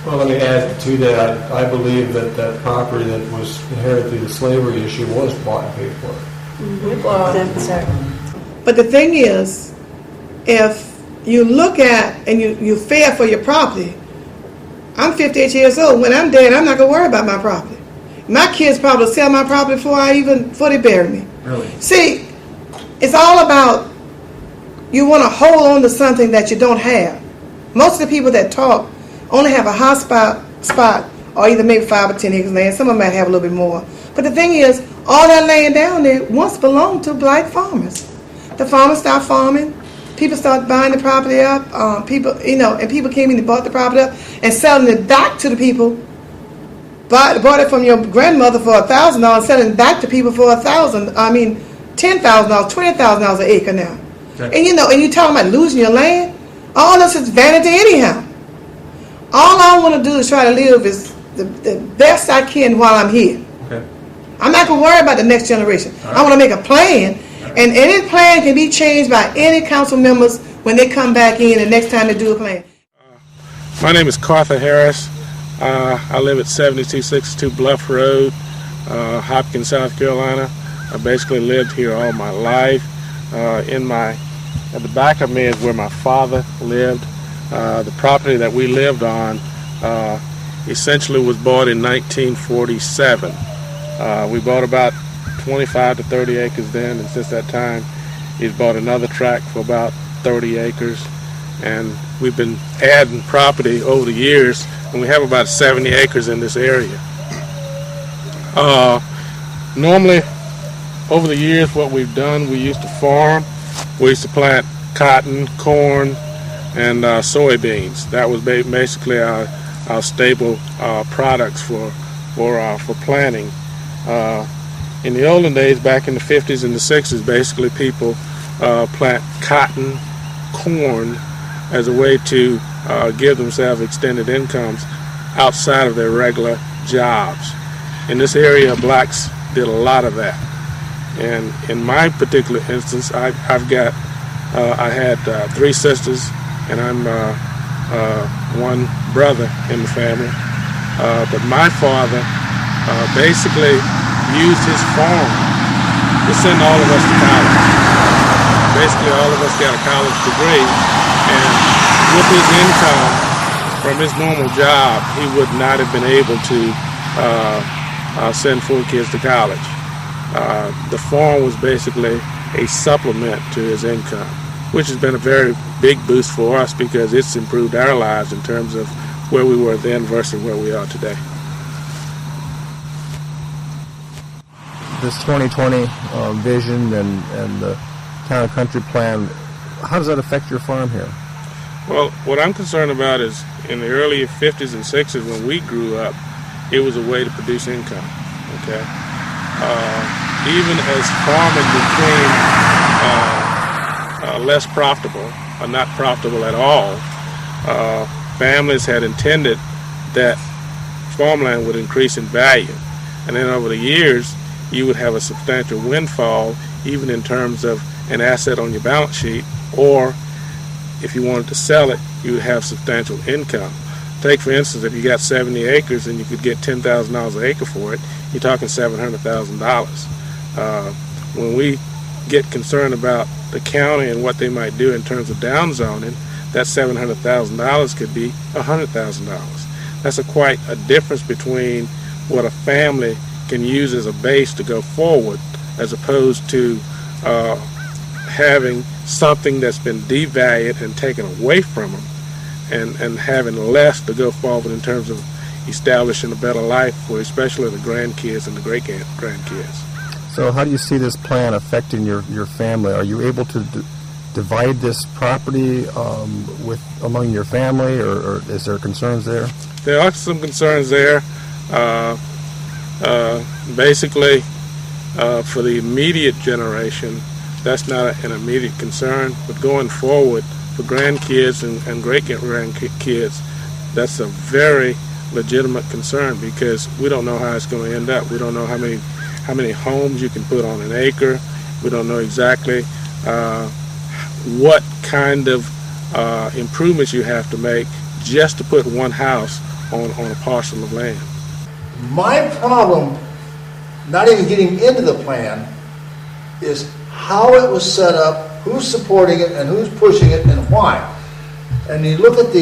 Well, let me add to that. I believe that that property that was inherited through the slavery issue was bought and paid for. But the thing is, if you look at and you fare for your property, I'm 58 years old. When I'm dead, I'm not going to worry about my property. My kids probably sell my property before they bury me. Really? See, it's all about you want to hold on to something that you don't have. Most of the people that talk only have a hot spot or either maybe 5 or 10 acres of land. Some of them might have a little bit more. But the thing is, all that land down there once belonged to black farmers. The farmers stopped farming. People started buying the property up. People came in and bought the property up and selling it back to the people. Bought it from your grandmother for $1,000, selling it back to people for $10,000, $20,000 an acre now. Okay. And and you talking about losing your land? All this is vanity anyhow. All I want to do is try to live is the best I can while I'm here. Okay. I'm not going to worry about the next generation. Right. I want to make a plan, and any plan can be changed by any council members when they come back in the next time they do a plan. My name is Cartha Harris. I live at 7262 Bluff Road, Hopkins, South Carolina. I basically lived here all my life. At the back of me is where my father lived. The property that we lived on essentially was bought in 1947. We bought about 25 to 30 acres then, and since that time he's bought another tract for about 30 acres. And we've been adding property over the years, and we have about 70 acres in this area. Normally, over the years, what we've done, we used to farm. We used to plant cotton, corn, and soybeans. That was basically our staple products for planting. In the olden days, back in the 50s and the 60s, basically people plant cotton, corn, as a way to give themselves extended incomes outside of their regular jobs. In this area, blacks did a lot of that. And in my particular instance, I had 3 sisters, and I'm one brother in the family. But my father basically used his farm to send all of us to college. Basically, all of us got a college degree, and with his income from his normal job, he would not have been able to send 4 kids to college. The farm was basically a supplement to his income, which has been a very big boost for us because it's improved our lives in terms of where we were then versus where we are today. This 2020 vision and the town and country plan, how does that affect your farm here? Well, what I'm concerned about is in the early 50s and 60s when we grew up, it was a way to produce income, okay? Even as farming became less profitable, or not profitable at all, families had intended that farmland would increase in value. And then over the years, you would have a substantial windfall, even in terms of an asset on your balance sheet, or if you wanted to sell it, you would have substantial income. Take, for instance, if you got 70 acres and you could get $10,000 an acre for it, you're talking $700,000. When we get concerned about the county and what they might do in terms of downzoning, that $700,000 could be $100,000. That's quite a difference between what a family can use as a base to go forward, as opposed to having something that's been devalued and taken away from them, and having less to go forward in terms of establishing a better life for especially the grandkids and the great-grandkids. So how do you see this plan affecting your family? Are you able to divide this property among your family, or is there concerns there? There are some concerns there. Basically, for the immediate generation, that's not an immediate concern, but going forward, for grandkids and great-grandkids, that's a very legitimate concern because we don't know how it's going to end up. We don't know how many homes you can put on an acre. We don't know exactly what kind of improvements you have to make just to put one house on a parcel of land. My problem, not even getting into the plan, is how it was set up, who's supporting it, and who's pushing it, and why. And you look at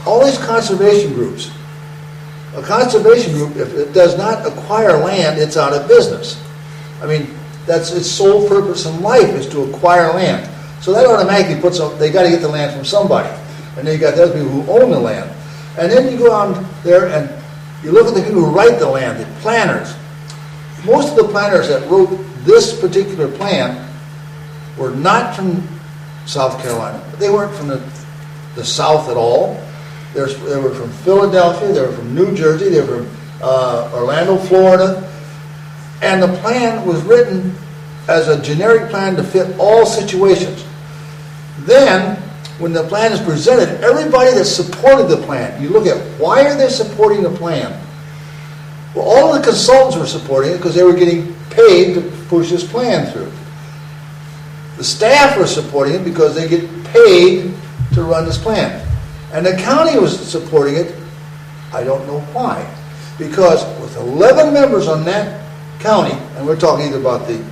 all these conservation groups, A conservation group, if it does not acquire land, it's out of business. I mean, that's its sole purpose in life is to acquire land. So that automatically puts them, they got to get the land from somebody. And then you got the other people who own the land. And then you go on there and you look at the people who write the land, the planners. Most of the planners that wrote this particular plan were not from South Carolina. They weren't from the South at all. They were from Philadelphia, they were from New Jersey, they were from Orlando, Florida. And the plan was written as a generic plan to fit all situations. Then, when the plan is presented, everybody that supported the plan, you look at why are they supporting the plan? Well, all of the consultants were supporting it because they were getting paid to push this plan through. The staff were supporting it because they get paid to run this plan. And the county was supporting it, I don't know why. Because with 11 members on that county, and we're talking either about the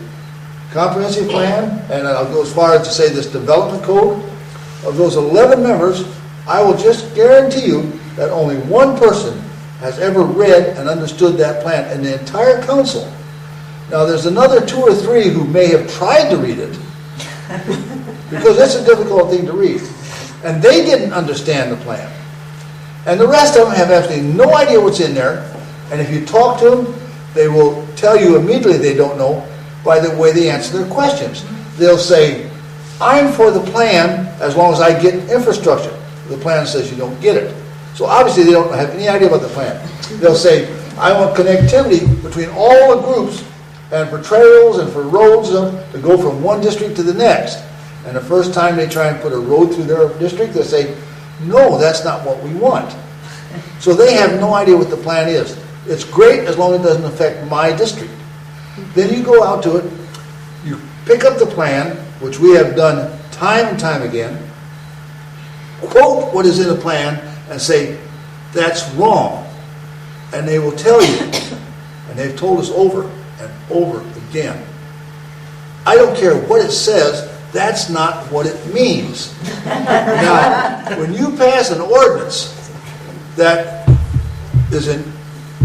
comprehensive plan, and I'll go as far as to say this development code, of those 11 members, I will just guarantee you that only one person has ever read and understood that plan in the entire council. Now there's another 2 or 3 who may have tried to read it, because it's a difficult thing to read. And they didn't understand the plan. And the rest of them have absolutely no idea what's in there. And if you talk to them, they will tell you immediately they don't know by the way they answer their questions. They'll say, I'm for the plan as long as I get infrastructure. The plan says you don't get it. So obviously they don't have any idea about the plan. They'll say, I want connectivity between all the groups and for trails and for roads to go from one district to the next. And the first time they try and put a road through their district, they say, no, that's not what we want. So they have no idea what the plan is. It's great as long as it doesn't affect my district. Then you go out to it, you pick up the plan, which we have done time and time again, quote what is in the plan, and say, that's wrong. And they will tell you, and they've told us over and over again, I don't care what it says, that's not what it means. Now, when you pass an ordinance that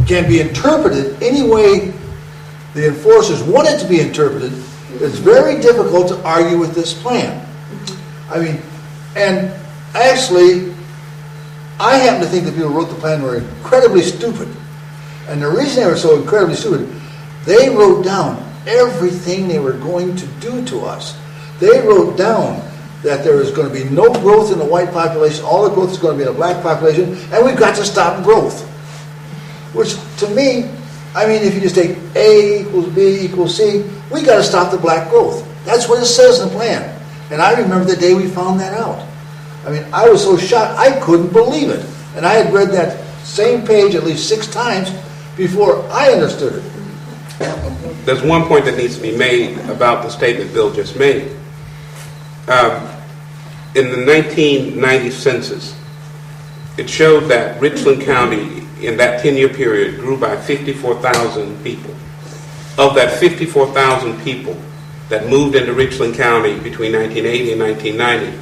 can be interpreted any way the enforcers want it to be interpreted, it's very difficult to argue with this plan. I mean, and actually, I happen to think the people who wrote the plan were incredibly stupid. And the reason they were so incredibly stupid, they wrote down everything they were going to do to us. They wrote down that there is going to be no growth in the white population, all the growth is going to be in the black population, and we've got to stop growth. Which, to me, I mean, if you just take A equals B equals C, we got to stop the black growth. That's what it says in the plan. And I remember the day we found that out. I mean, I was so shocked, I couldn't believe it. And I had read that same page at least 6 times before I understood it. There's one point that needs to be made about the statement Bill just made. In the 1990 census, it showed that Richland County in that 10-year period grew by 54,000 people. Of that 54,000 people that moved into Richland County between 1980 and 1990,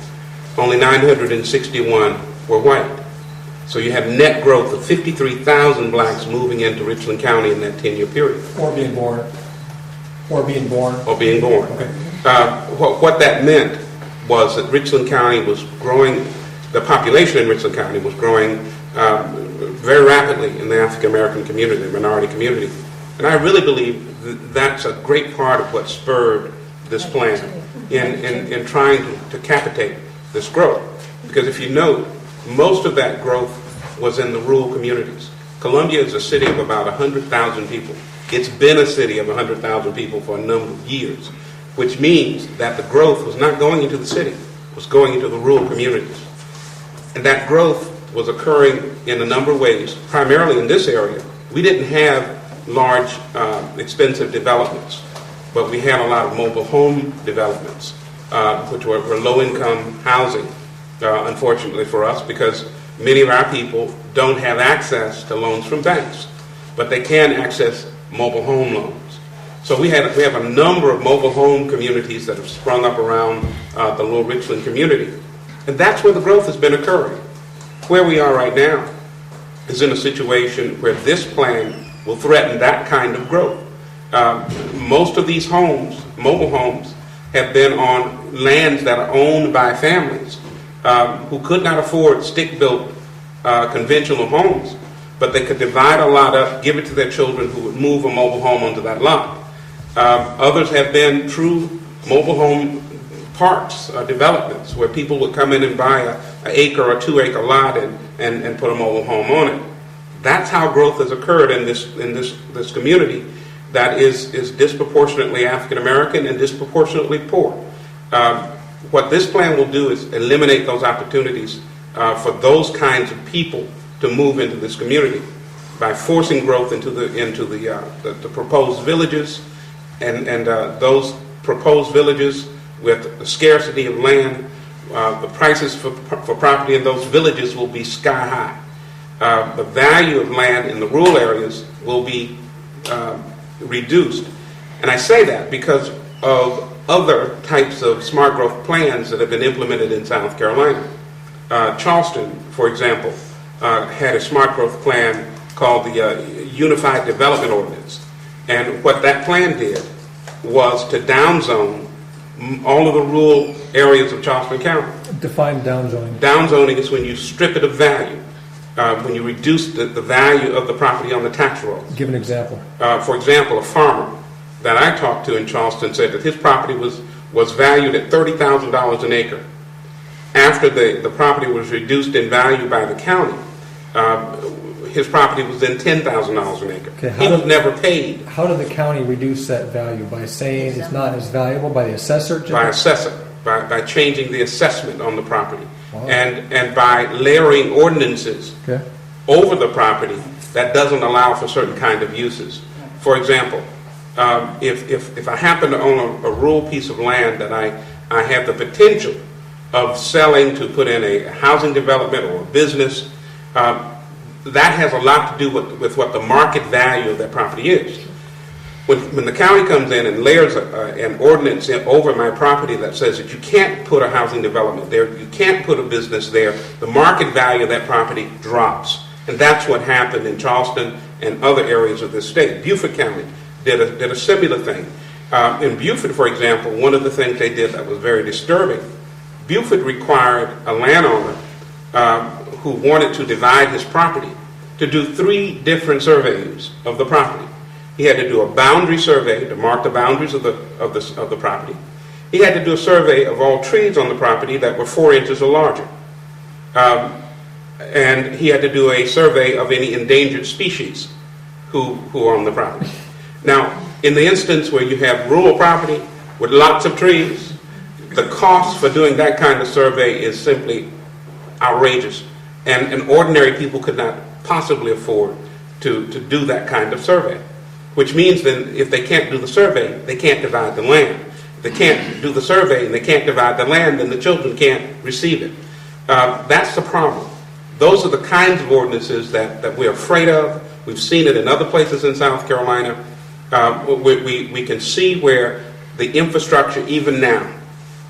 only 961 were white. So you have net growth of 53,000 blacks moving into Richland County in that 10-year period. Or being born. Or being born. Or being born. Okay. What that meant was that Richland County was growing, the population in Richland County was growing very rapidly in the African American community, the minority community. And I really believe that's a great part of what spurred this plan in trying to capitate this growth. Because if you note, most of that growth was in the rural communities. Columbia is a city of about 100,000 people. It's been a city of 100,000 people for a number of years, which means that the growth was not going into the city, it was going into the rural communities. And that growth was occurring in a number of ways, primarily in this area. We didn't have large, expensive developments, but we had a lot of mobile home developments, which were low-income housing, unfortunately for us, because many of our people don't have access to loans from banks, but they can access mobile home loans. So we have a number of mobile home communities that have sprung up around the Little Richland community. And that's where the growth has been occurring. Where we are right now, is in a situation where this plan will threaten that kind of growth. Most of these homes, mobile homes, have been on lands that are owned by families who could not afford stick-built conventional homes, but they could divide a lot up, give it to their children who would move a mobile home onto that lot. Others have been true mobile home parks, developments, where people would come in and buy an acre or 2 acre lot and put a mobile home on it. That's how growth has occurred in this community that is disproportionately African American and disproportionately poor. What this plan will do is eliminate those opportunities for those kinds of people to move into this community by forcing growth into the proposed villages, and those proposed villages with the scarcity of land, the prices for property in those villages will be sky high. The value of land in the rural areas will be reduced. And I say that because of other types of smart growth plans that have been implemented in South Carolina. Charleston, for example, had a smart growth plan called the Unified Development Ordinance. And what that plan did was to downzone all of the rural areas of Charleston County. Define downzoning. Downzoning is when you strip it of value, when you reduce the value of the property on the tax rolls. Give an example. For example, a farmer that I talked to in Charleston said that his property was valued at $30,000 an acre. After the property was reduced in value by the county, his property was then $10,000 an acre. Okay, he was never paid. How did the county reduce that value? By saying it's not as valuable? By the assessor? By assessor. By changing the assessment on the property. Wow. And by layering ordinances over the property that doesn't allow for certain kind of uses. For example, if I happen to own a rural piece of land that I have the potential of selling to put in a housing development or a business, that has a lot to do with what the market value of that property is. When the county comes in and layers an ordinance over my property that says that you can't put a housing development there, you can't put a business there, the market value of that property drops. And that's what happened in Charleston and other areas of this state. Beaufort County did a similar thing. In Beaufort, for example, one of the things they did that was very disturbing, Beaufort required a landowner who wanted to divide his property to do 3 different surveys of the property. He had to do a boundary survey to mark the boundaries of the property. He had to do a survey of all trees on the property that were 4 inches or larger. And he had to do a survey of any endangered species who are on the property. Now, in the instance where you have rural property with lots of trees, the cost for doing that kind of survey is simply outrageous. And ordinary people could not possibly afford to do that kind of survey. Which means then if they can't do the survey, they can't divide the land. If they can't do the survey and they can't divide the land, then the children can't receive it. That's the problem. Those are the kinds of ordinances that we're afraid of. We've seen it in other places in South Carolina. We can see where the infrastructure even now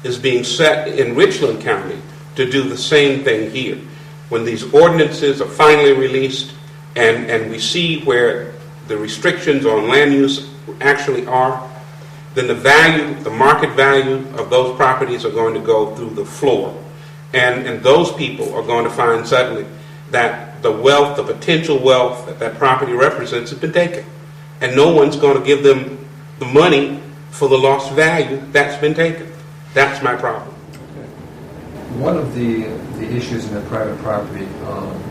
is being set in Richland County to do the same thing here. When these ordinances are finally released and we see where the restrictions on land use actually are, then the market value of those properties are going to go through the floor. And those people are going to find suddenly that the wealth, the potential wealth that property represents has been taken. And no one's going to give them the money for the lost value that's been taken. That's my problem. One of the issues in the private property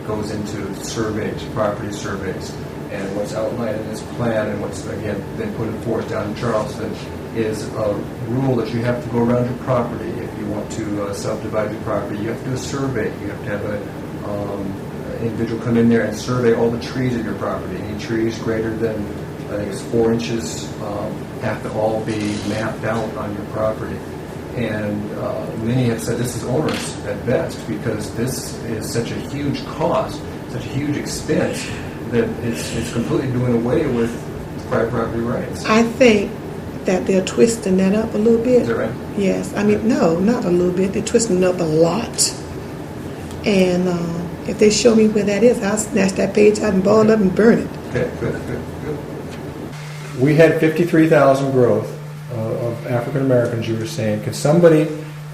goes into surveys, property surveys. And what's outlined in this plan and what's, again, been put in force down in Charleston is a rule that you have to go around your property. If you want to subdivide your property, you have to do a survey. You have to have an individual come in there and survey all the trees in your property. Any trees greater than, I think it's 4 inches, have to all be mapped out on your property. And many have said this is onerous at best because this is such a huge cost, such a huge expense, that it's completely doing away with private property rights. I think that they're twisting that up a little bit. Is that right? Yes. I mean, no, not a little bit. They're twisting it up a lot. And If they show me where that is, I'll snatch that page out and ball up and burn it. Okay, good. We had 53,000 growth of African Americans, you were saying. Could somebody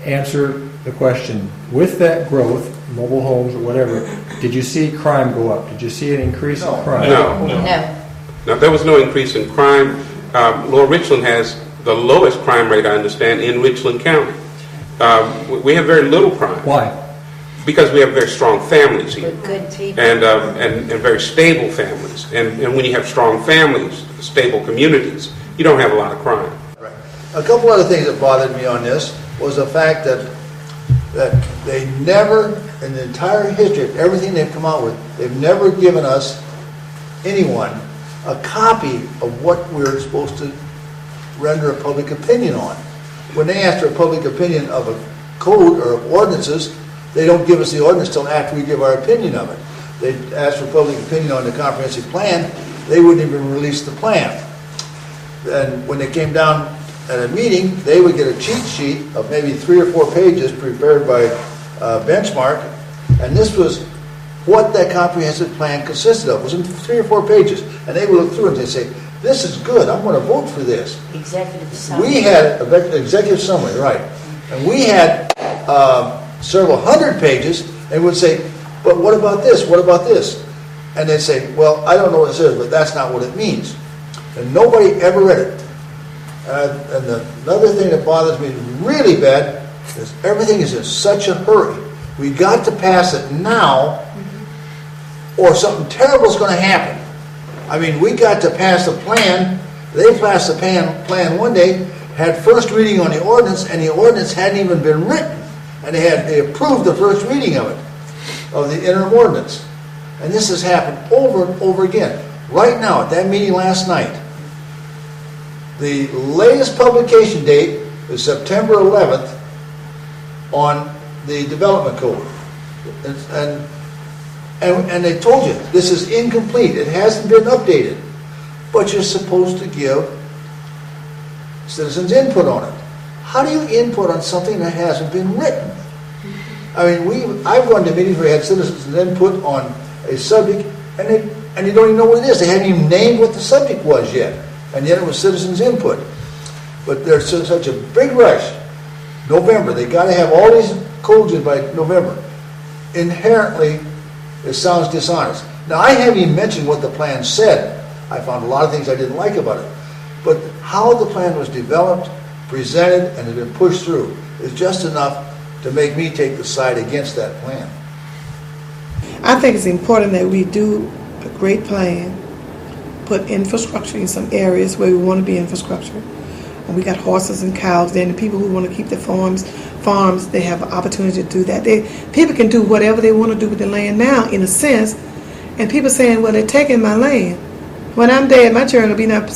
answer the question, with that growth, mobile homes or whatever, did you see crime go up? Did you see an increase in crime? No, there was no increase in crime. Lower Richland has the lowest crime rate, I understand, in Richland County. We have very little crime. Why? Because we have very strong families here. Good people. And very stable families. And when you have strong families, stable communities, you don't have a lot of crime. Right. A couple other things that bothered me on this was the fact that they never, in the entire history of everything they've come out with, they've never given us, anyone, a copy of what we're supposed to render a public opinion on. When they ask for a public opinion of a code or of ordinances, they don't give us the ordinance till after we give our opinion of it. They ask for public opinion on the comprehensive plan, they wouldn't even release the plan. And when they came down at a meeting, they would get a cheat sheet of maybe 3 or 4 pages prepared by Benchmark, and this was what that comprehensive plan consisted of. It was in 3 or 4 pages, and they would look through it and they'd say, "This is good. I'm going to vote for this." Executive summary. We had an executive summary, right, and we had several hundred pages, and would say, "But what about this? What about this?" And they'd say, "Well, I don't know what it says, but that's not what it means." And nobody ever read it. Another thing that bothers me really bad is everything is in such a hurry. We got to pass it now, or something terrible is going to happen. I mean, we got to pass the plan. They passed the plan one day, had first reading on the ordinance, and the ordinance hadn't even been written. And they approved the first reading of it, of the interim ordinance. And this has happened over and over again. Right now, at that meeting last night, the latest publication date is September 11th on the development code. And they told you, this is incomplete. It hasn't been updated. But you're supposed to give citizens input on it. How do you input on something that hasn't been written? I mean, I've gone to meetings where we had citizens input on a subject, and you don't even know what it is. They haven't even named what the subject was yet. And yet it was citizens' input. But there's such a big rush. November, they got to have all these codes in by November. Inherently, it sounds dishonest. Now, I haven't even mentioned what the plan said. I found a lot of things I didn't like about it. But how the plan was developed, presented, and has been pushed through is just enough to make me take the side against that plan. I think it's important that we do a great plan, put infrastructure in some areas where we want to be infrastructure. And we got horses and cows there, and the people who want to keep the farms, they have an opportunity to do that. People can do whatever they want to do with the land now, in a sense. And people saying, well, they're taking my land. When I'm dead, my children will be not,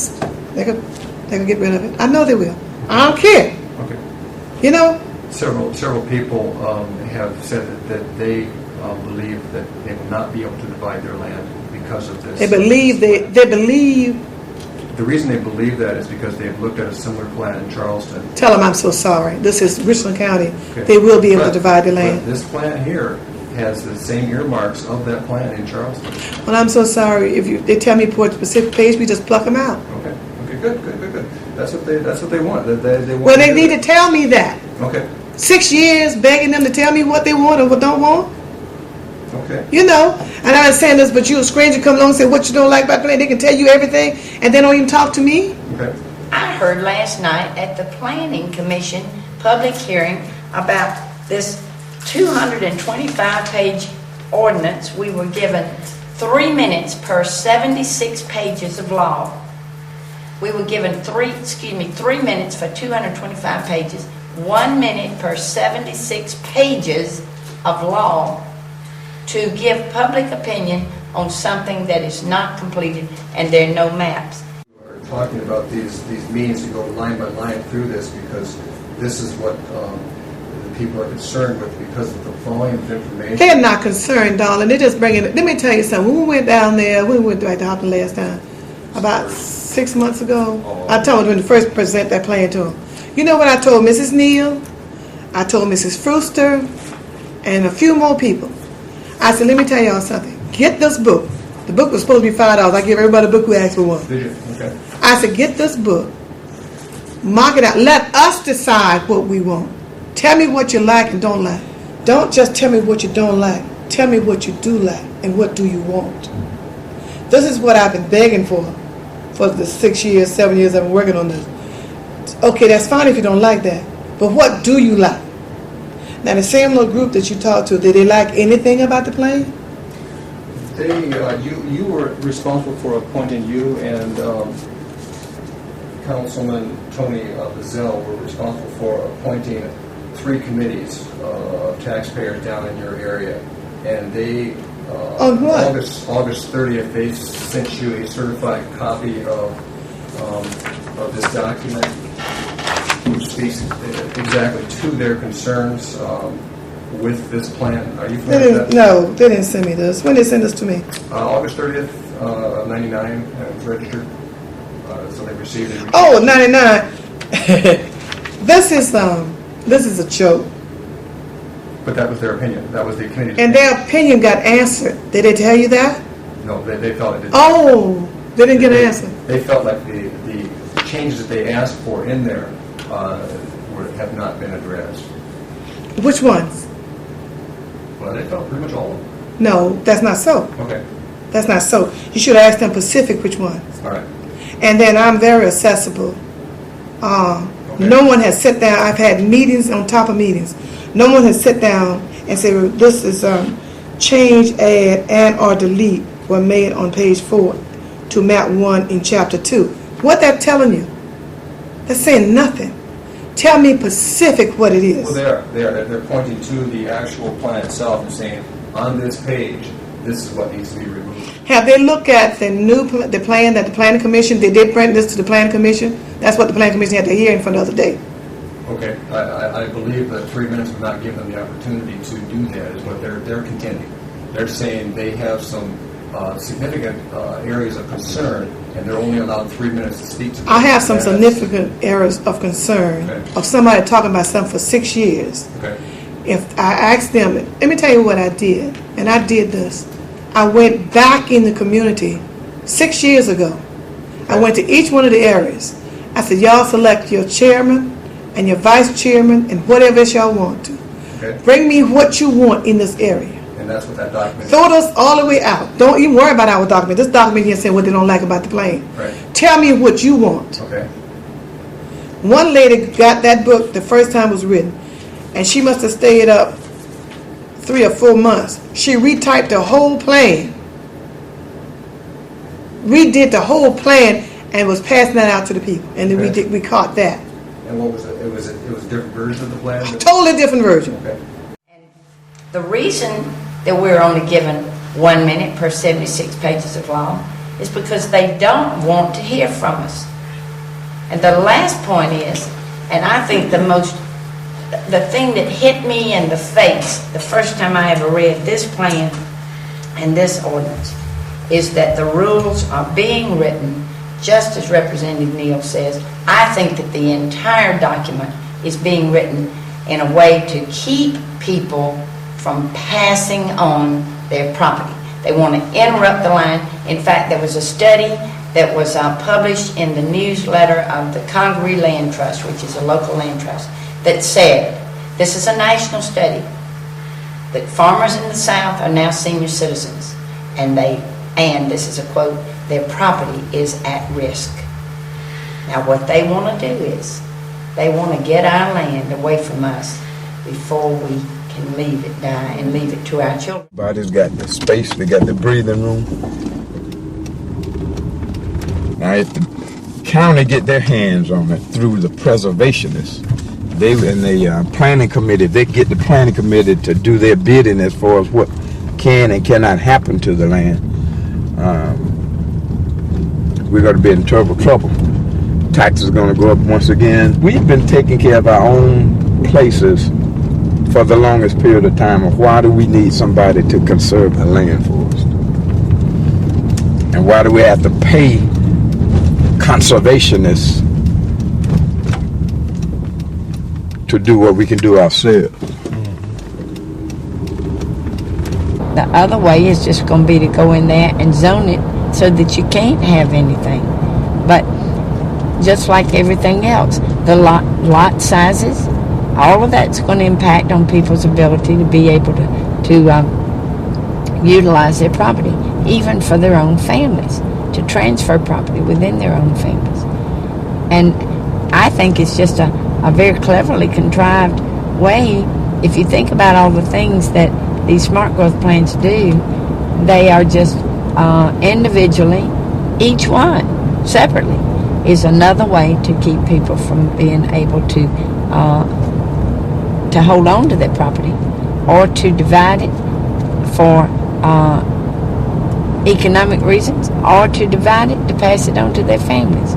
they can get rid of it. I know they will. I don't care. Okay. You know? Several people have said that they believe that they will not be able to divide their land because of this. They believe The reason they believe that is because they've looked at a similar plan in Charleston. Tell them I'm so sorry. This is Richland County. Okay. They will be able to divide the land. But this plan here has the same earmarks of that plan in Charleston. Well, I'm so sorry. If they tell me for a specific page, we just pluck them out. Okay, good. That's what they want. They want. Well, they need to tell me that. Okay. 6 years begging them to tell me what they want or what don't want. Okay. You know, and I understand this, but you a stranger come along and say what you don't like about the plan. They can tell you everything, and they don't even talk to me. Okay. I heard last night at the Planning Commission public hearing about this 225-page ordinance. We were given 3 minutes per 76 pages of law. We were given 3 minutes for 225 pages, 1 minute per 76 pages of law to give public opinion on something that is not completed and there are no maps. We're talking about these meetings to go line by line through this because this is what the people are concerned with because of the volume of information. They're not concerned, darling. They're just bringing it. Let me tell you something. When we went down there, we went back to Hopkins last time, about 6 months ago. I told when to first present that plan to them. You know what I told Mrs. Neal? I told Mrs. Fruster and a few more people. I said, let me tell y'all something. Get this book. The book was supposed to be $5. I give everybody a book who asked for one. Did you? Okay. I said, get this book. Mark it out. Let us decide what we want. Tell me what you like and don't like. Don't just tell me what you don't like. Tell me what you do like and what do you want. This is what I've been begging for the 6 years, 7 years I've been working on this. Okay, that's fine if you don't like that. But what do you like? Now, the same little group that you talked to, did they like anything about the plan? You were responsible for appointing you and Councilman Tony Bazell were responsible for appointing 3 committees of taxpayers down in your area. And they, on what? August 30th, they sent you a certified copy of this document, which speaks exactly to their concerns with this plan. Are you familiar with that? No, they didn't send me this. When did they send this to me? August 30th, 99, it was registered. So they received it. Oh, 99. This is a joke. But that was their opinion. That was the committee's And their opinion got answered. Did they tell you that? No, they felt it didn't. Oh, they didn't get an answer. They felt like the changes that they asked for in there have not been addressed. Which ones? Well, they felt pretty much all of them. No, that's not so. Okay. That's not so. You should have asked them specific which ones. All right. And then I'm very accessible. No one has sat down. I've had meetings on top of meetings. No one has sat down and said, well, this is change, add, and or delete were made on page 4 to map 1 in chapter 2. What they're telling you? They're saying nothing. Tell me specific what it is. Well, they're pointing to the actual plan itself and saying, on this page, this is what needs to be removed. Have they looked at the plan that the Planning Commission, they did bring this to the Planning Commission? That's what the Planning Commission had to hearing for the other day. Okay, I believe that 3 minutes would not give them the opportunity to do that, is what they're contending. They're saying they have some significant areas of concern, and they're only allowed 3 minutes to speak to them. I have some significant areas of concern of somebody talking about something for 6 years. Okay. If I asked them, let me tell you what I did, and I did this. I went back in the community 6 years ago. I went to each one of the areas. I said, y'all select your chairman and your vice chairman and whatever else y'all want to. Okay. Bring me what you want in this area. And that's what that document is. Throw this all the way out. Don't even worry about our document. This document here saying what they don't like about the plan. Right. Tell me what you want. Okay. One lady got that book the first time it was written, and she must have stayed up 3 or 4 months. She retyped the whole plan, redid the whole plan, and was passing that out to the people. And then we caught that. And what was it? It was a different version of the plan? A totally different version. Okay. The reason that we're only given 1 minute per 76 pages of law is because they don't want to hear from us. And the last point is, and I think the thing that hit me in the face the first time I ever read this plan and this ordinance is that the rules are being written just as Representative Neal says. I think that the entire document is being written in a way to keep people from passing on their property. They want to interrupt the line. In fact, there was a study that was published in the newsletter of the Congaree Land Trust, which is a local land trust, that said, this is a national study, that farmers in the South are now senior citizens, and this is a quote, their property is at risk. Now what they want to do is, they want to get our land away from us before we can leave it die and leave it to our children. Everybody's got the space, they got the breathing room. Now if the county get their hands on it through the preservationists, they and the planning committee, they get the planning committee to do their bidding as far as what can and cannot happen to the land. We're going to be in trouble. Taxes are going to go up once again. We've been taking care of our own places for the longest period of time. Why do we need somebody to conserve the land for us? And why do we have to pay conservationists to do what we can do ourselves? The other way is just going to be to go in there and zone it so that you can't have anything. But just like everything else, the lot sizes, all of that's going to impact on people's ability to be able to utilize their property, even for their own families, to transfer property within their own families. And I think it's just a very cleverly contrived way. If you think about all the things that these smart growth plans do, they are just individually, each one separately is another way to keep people from being able to hold on to their property, or to divide it for economic reasons, or to divide it to pass it on to their families.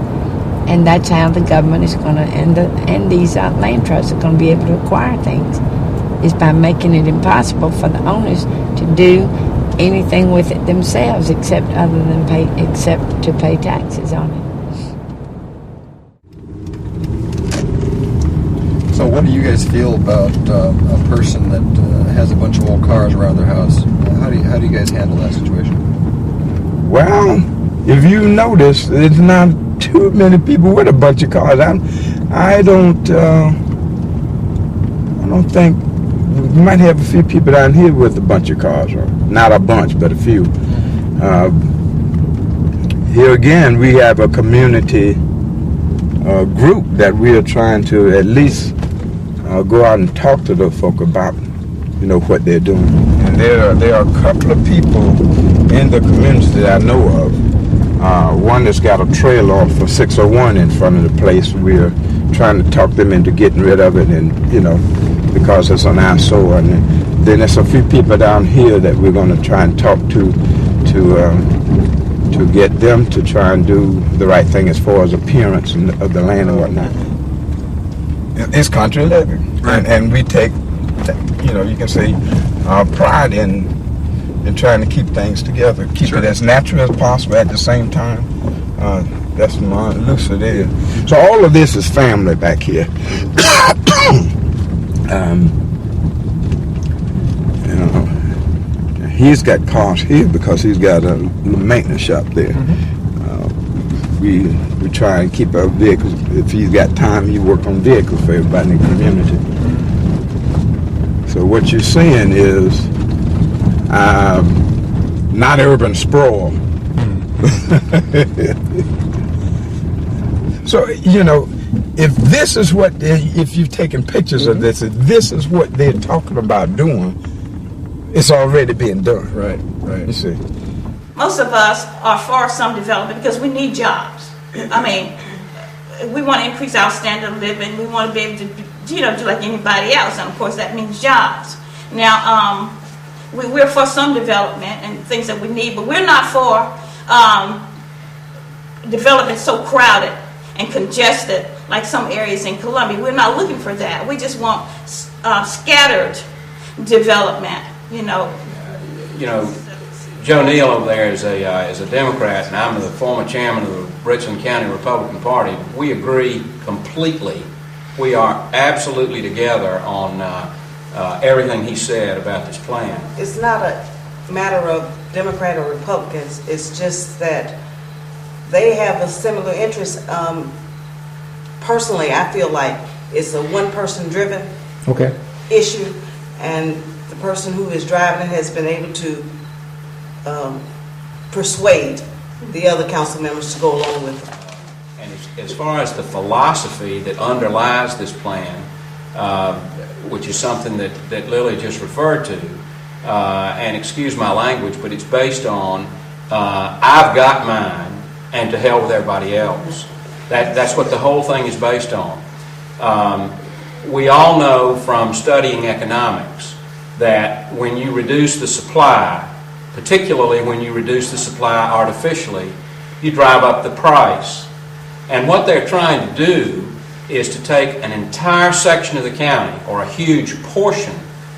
And that's how the government is going to, and these land trusts are going to be able to acquire things, is by making it impossible for the owners to do anything with it themselves except to pay taxes on it. So what do you guys feel about a person that has a bunch of old cars around their house? How do you guys handle that situation? Well, if you notice, there's not too many people with a bunch of cars. I don't think, we might have a few people down here with a bunch of cars, or not a bunch, but a few. Here again, we have a community group that we are trying to at least go out and talk to the folk about, what they're doing. And there are a couple of people in the community that I know of. One that's got a trailer for 601 in front of the place. We're trying to talk them into getting rid of it, and because it's an eyesore. And then there's a few people down here that we're going to try and talk to get them to try and do the right thing as far as appearance of the land and whatnot. It's country living, right. And we take, you can say, pride in trying to keep things together, keep it as natural as possible at the same time. That's my lucid is. So all of this is family back here. He's got cars here because he's got a maintenance shop there. We try and keep our vehicles. If he's got time, he work on vehicles for everybody in the community. So what you're seeing is not urban sprawl. So, if this is what, if you've taken pictures of this, if this is what they're talking about doing, it's already being done. Right. You see. Most of us are for some development because we need jobs. I mean, we want to increase our standard of living. We want to be able to, do like anybody else, and of course that means jobs. Now, we're for some development and things that we need, but we're not for development so crowded and congested like some areas in Columbia. We're not looking for that. We just want scattered development. Joe Neal over there is a Democrat, and I'm the former chairman of the Richland County Republican Party. We agree completely. We are absolutely together on everything he said about this plan. It's not a matter of Democrat or Republicans. It's just that they have a similar interest. Personally, I feel like it's a one-person driven issue, and the person who is driving it has been able to persuade the other council members to go along with it. And as far as the philosophy that underlies this plan, which is something that Lily just referred to, and excuse my language, but it's based on I've got mine and to hell with everybody else. That's what the whole thing is based on. We all know from studying economics that when you reduce the supply, particularly when you reduce the supply artificially, you drive up the price. And what they're trying to do is to take an entire section of the county, or a huge portion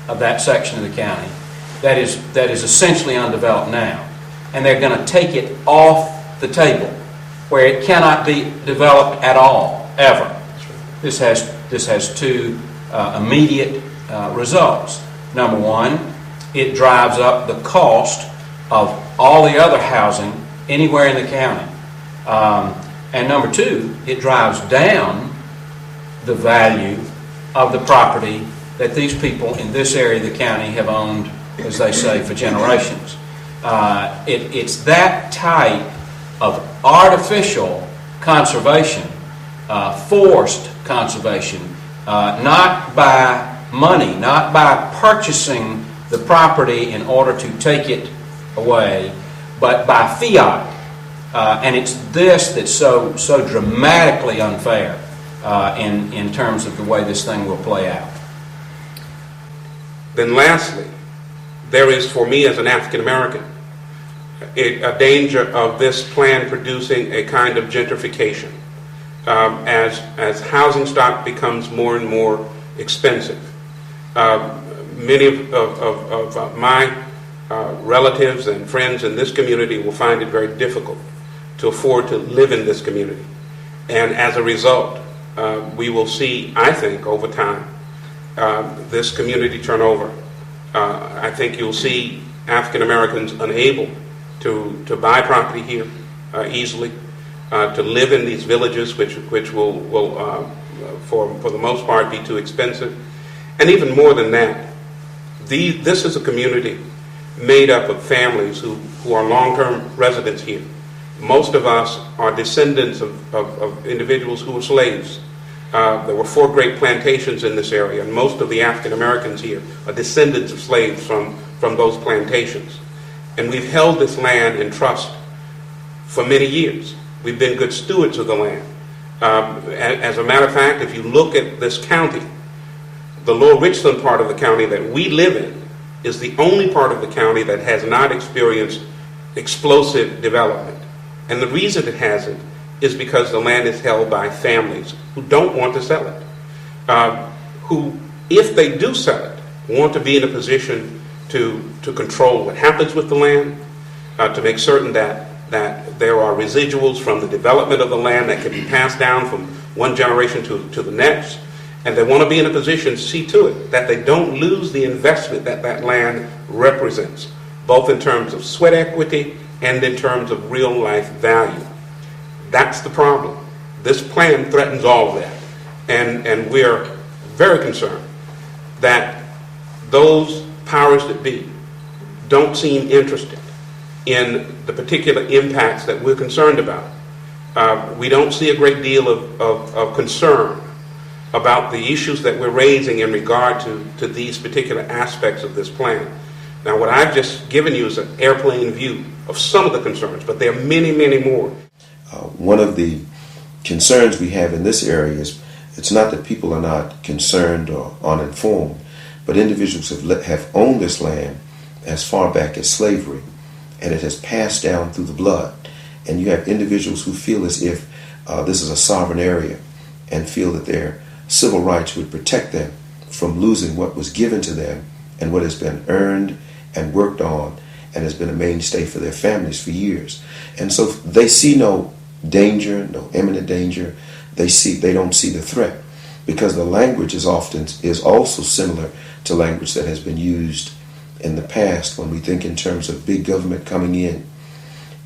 of that section of the county that is essentially undeveloped now, and they're going to take it off the table where it cannot be developed at all, ever. This has two immediate results. Number one, it drives up the cost of all the other housing anywhere in the county. And number two, it drives down the value of the property that these people in this area of the county have owned, as they say, for generations. It's that type of artificial conservation, forced conservation, not by money, not by purchasing the property in order to take it away, but by fiat. And it's this that's so dramatically unfair in terms of the way this thing will play out. Then lastly, there is, for me as an African American, a danger of this plan producing a kind of gentrification as housing stock becomes more and more expensive. Many of my relatives and friends in this community will find it very difficult to afford to live in this community. And as a result, we will see, I think, over time, this community turnover. I think you'll see African Americans unable to buy property here easily, to live in these villages, which will for the most part be too expensive. And even more than that, this is a community made up of families who are long-term residents here. Most of us are descendants of individuals who were slaves. There were 4 great plantations in this area, and most of the African Americans here are descendants of slaves from those plantations. And we've held this land in trust for many years. We've been good stewards of the land. As a matter of fact, if you look at this county, the lower Richland part of the county that we live in is the only part of the county that has not experienced explosive development. And the reason it hasn't is because the land is held by families who don't want to sell it, who, if they do sell it, want to be in a position to control what happens with the land, to make certain that there are residuals from the development of the land that can be passed down from one generation to the next. And they want to be in a position to see to it that they don't lose the investment that land represents, both in terms of sweat equity and in terms of real life value. That's the problem. This plan threatens all of that. And we're very concerned that those powers that be don't seem interested in the particular impacts that we're concerned about. We don't see a great deal of concern about the issues that we're raising in regard to these particular aspects of this plan. Now, what I've just given you is an airplane view of some of the concerns, but there are many, many more. One of the concerns we have in this area is it's not that people are not concerned or uninformed, but individuals have owned this land as far back as slavery, and it has passed down through the blood. And you have individuals who feel as if this is a sovereign area and feel that their civil rights would protect them from losing what was given to them and what has been earned and worked on and has been a mainstay for their families for years. And so they see no danger, no imminent danger. They don't see the threat, because the language is also similar to language that has been used in the past when we think in terms of big government coming in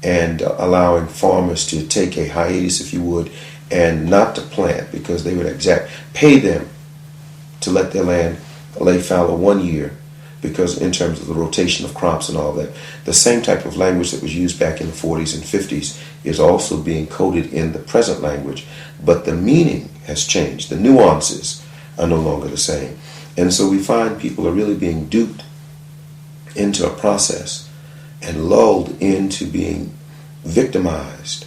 and allowing farmers to take a hiatus, if you would, and not to plant, because they would pay them to let their land lay fallow 1 year, because in terms of the rotation of crops and all that. The same type of language that was used back in the 40s and 50s is also being coded in the present language, but the meaning has changed. The nuances are no longer the same. And so we find people are really being duped into a process and lulled into being victimized.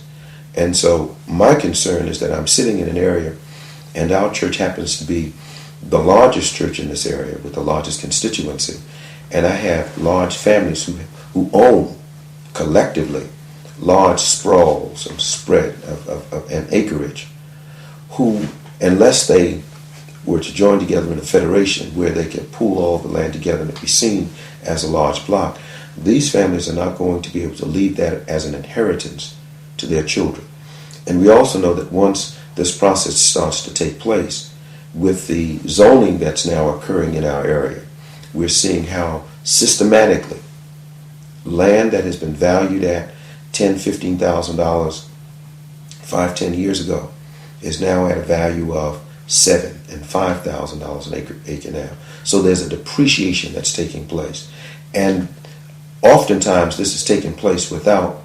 And so my concern is that I'm sitting in an area, and our church happens to be the largest church in this area with the largest constituency, and I have large families who own collectively large sprawls and spread of an acreage, who, unless they were to join together in a federation where they can pool all the land together and be seen as a large block, these families are not going to be able to leave that as an inheritance to their children. And we also know that once this process starts to take place, with the zoning that's now occurring in our area, we're seeing how systematically. Land that has been valued at $10,000, $15,000 5-10 years ago is now at a value of $7,000 and $5,000 an acre now. So there's a depreciation that's taking place. And oftentimes this is taking place without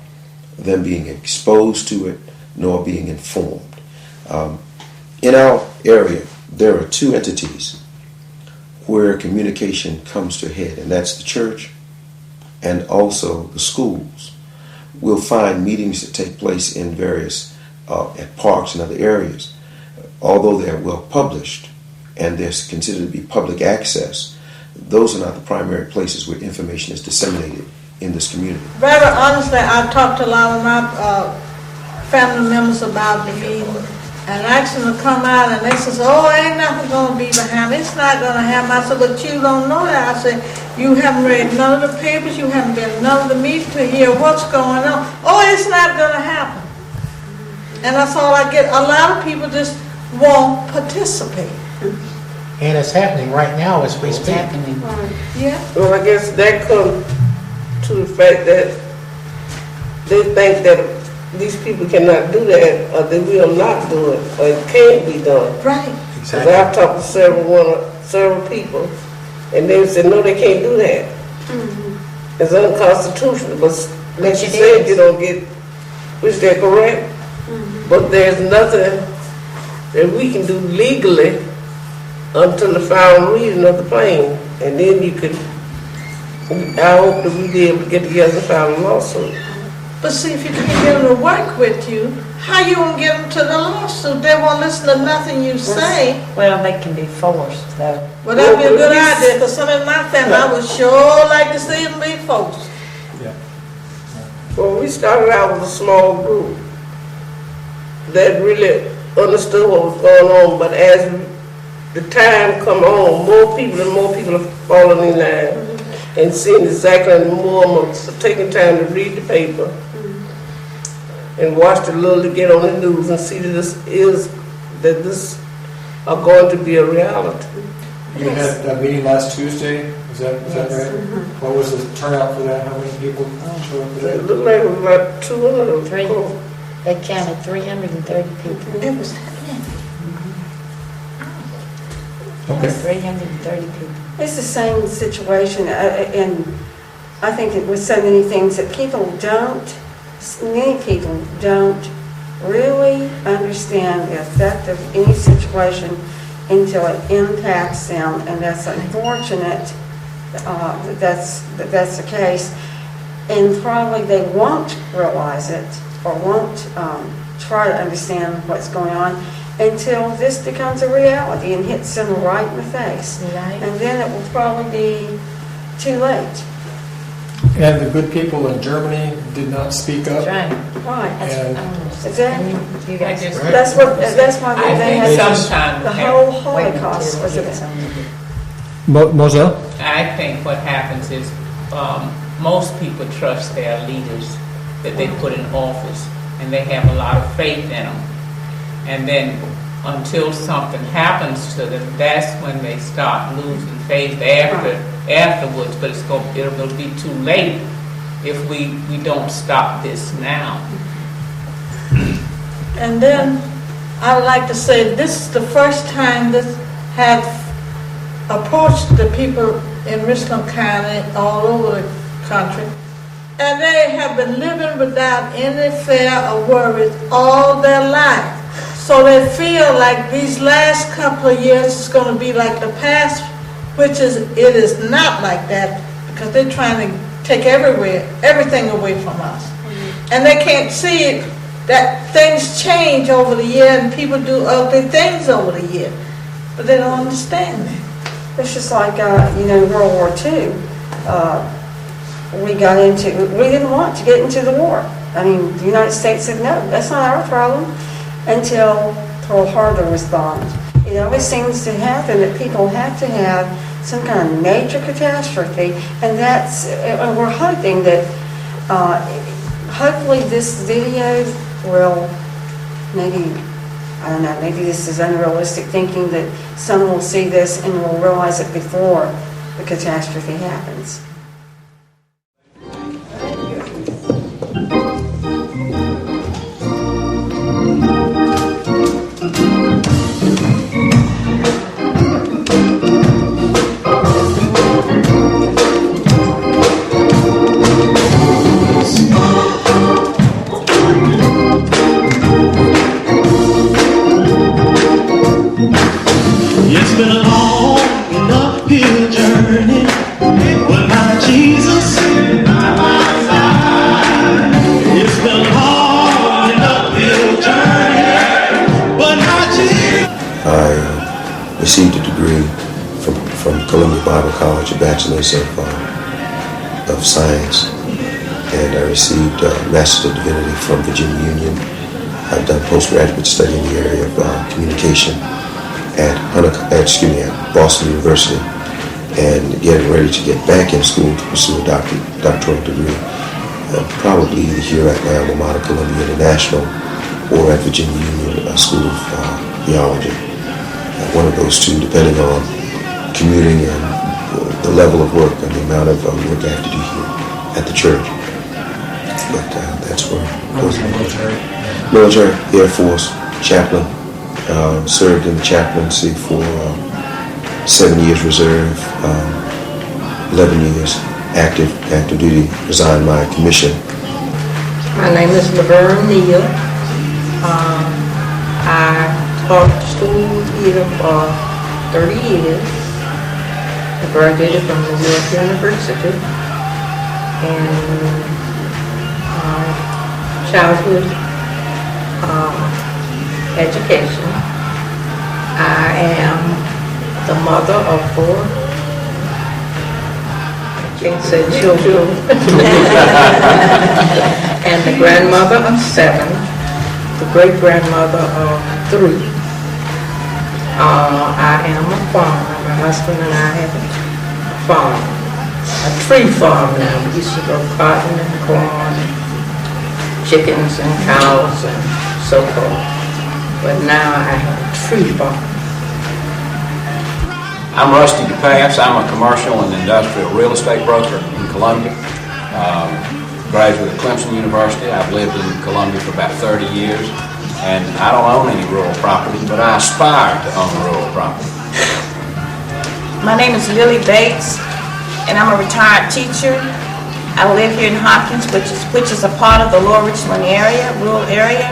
them being exposed to it nor being informed. In our area, there are two entities where communication comes to a head, and that's the church and also the schools. We'll find meetings that take place in various at parks and other areas. Although they're well published and they're considered to be public access, those are not the primary places where information is disseminated in this community. Very honestly, I've talked to a lot of my family members about the meeting and asked them to come out, and they says, oh, ain't nothing going to be behind it. It's not going to happen. I said, but you don't know that. I said, you haven't read none of the papers, you haven't been to none of the meetings to hear what's going on. Oh, it's not going to happen. And that's all I get. A lot of people just won't participate. And it's happening right now as we speak. Yeah. Well, I guess that comes to the fact that they think that these people cannot do that, or they will not do it, or it can't be done. Right. Because I've talked to several people, and they said, no, they can't do that. Mm-hmm. It's unconstitutional, but like you said, you don't get, which they're correct, but there's nothing that we can do legally until the final reading of the plan, and then you could, I hope that we'll be able to get together and file a lawsuit. But see, if you can't get them to work with you, how you gonna get them to the lawsuit? They won't listen to nothing you say. Well, they can be forced, though. Well, that'd be a good idea, because some of my family, I would sure like to see them be forced. Yeah. Well, we started out with a small group that really understood what was going on, but as the time come on, more people are falling in line and seeing exactly, and more are taking time to read the paper and watch the little to get on the news and see that this are going to be a reality. You had a meeting last Tuesday, is that right? What was the turnout for that? How many people showed up for that? It looked like it was about 200. They counted 330 people. It was happening. Okay. 330 people. It's the same situation, and I think it with so many things that many people don't really understand the effect of any situation until it impacts them, and that's unfortunate that's the case, and probably they won't realize it or won't try to understand what's going on until this becomes a reality and hits them right in the face. Right. And then it will probably be too late. And the good people in Germany did not speak up. That's right. Right. And Exactly. That's why they had the whole Holocaust was it. Moselle? I think what happens is most people trust their leaders that they put in office, and they have a lot of faith in them. And then until something happens to them, that's when they start losing faith afterwards. But it'll be too late if we don't stop this now. And then I would like to say this is the first time this have approached the people in Richland County all over the country. And they have been living without any fear or worries all their life. So they feel like these last couple of years is going to be like the past, it is not like that, because they're trying to take everything away from us. And they can't see it, that things change over the year and people do ugly things over the year. But they don't understand that. It's just like, World War II. We didn't want to get into the war. I mean, the United States said, no, that's not our problem, until Pearl Harbor was bombed. It always seems to happen that people have to have some kind of major catastrophe, and we're hoping that, hopefully this video will maybe this is unrealistic thinking, that someone will see this and will realize it before the catastrophe happens. It's been a long and uphill journey, but my Jesus by my side. It's been a long and uphill journey, but my Jesus. I received a degree from Columbia Bible College, a bachelor's of science, and I received a Master's of Divinity from Virginia Union. I've done postgraduate study in the area of communication at Boston University, and getting ready to get back in school to pursue a doctoral degree, probably either here at my alma mater, Columbia International, or at Virginia Union School of Theology. One of those two, depending on commuting and the level of work and the amount of work I have to do here at the church. But that's where I was. Military, Air Force, chaplain. Served in the chaplaincy for 7 years reserve, 11 years active duty, resigned my commission. My name is Laverne Neal. I taught school here for 30 years. I graduated from New York University, and childhood education. I am the mother of 4. I can't say children. And the grandmother of 7. The great-grandmother of 3. I am a farmer. My husband and I have a farm. A tree farm now. We used to grow cotton and corn, chickens and cows and so forth. But now I have a tree farm. I'm Rusty DePass. I'm a commercial and industrial real estate broker in Columbia. Graduate of Clemson University. I've lived in Columbia for about 30 years. And I don't own any rural property, but I aspire to own rural property. My name is Lily Bates, and I'm a retired teacher. I live here in Hopkins, which is a part of the Lower Richland area, rural area.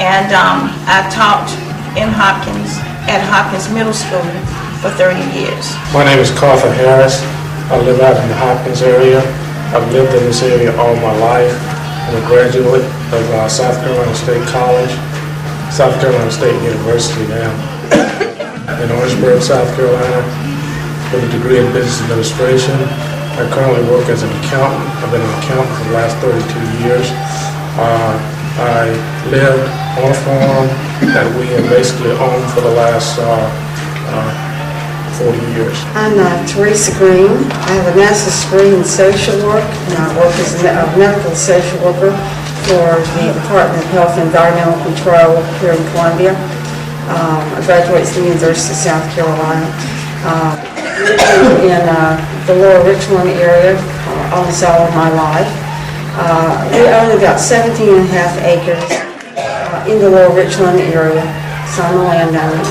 And I taught in Hopkins, at Hopkins Middle School for 30 years. My name is Carter Harris. I live out in the Hopkins area. I've lived in this area all my life. I'm a graduate of South Carolina State College, South Carolina State University now, in Orangeburg, South Carolina, with a degree in business administration. I currently work as an accountant. I've been an accountant for the last 32 years. I lived on a farm that we have basically owned for the last 40 years. I'm Teresa Green. I have a master's degree in social work, and I work as a medical social worker for the Department of Health and Environmental Control here in Columbia. I graduated from the University of South Carolina. Lived in the Lower Richland area almost all of my life. We own about 17 and a half acres in the Lower Richland area, so I'm a landowner.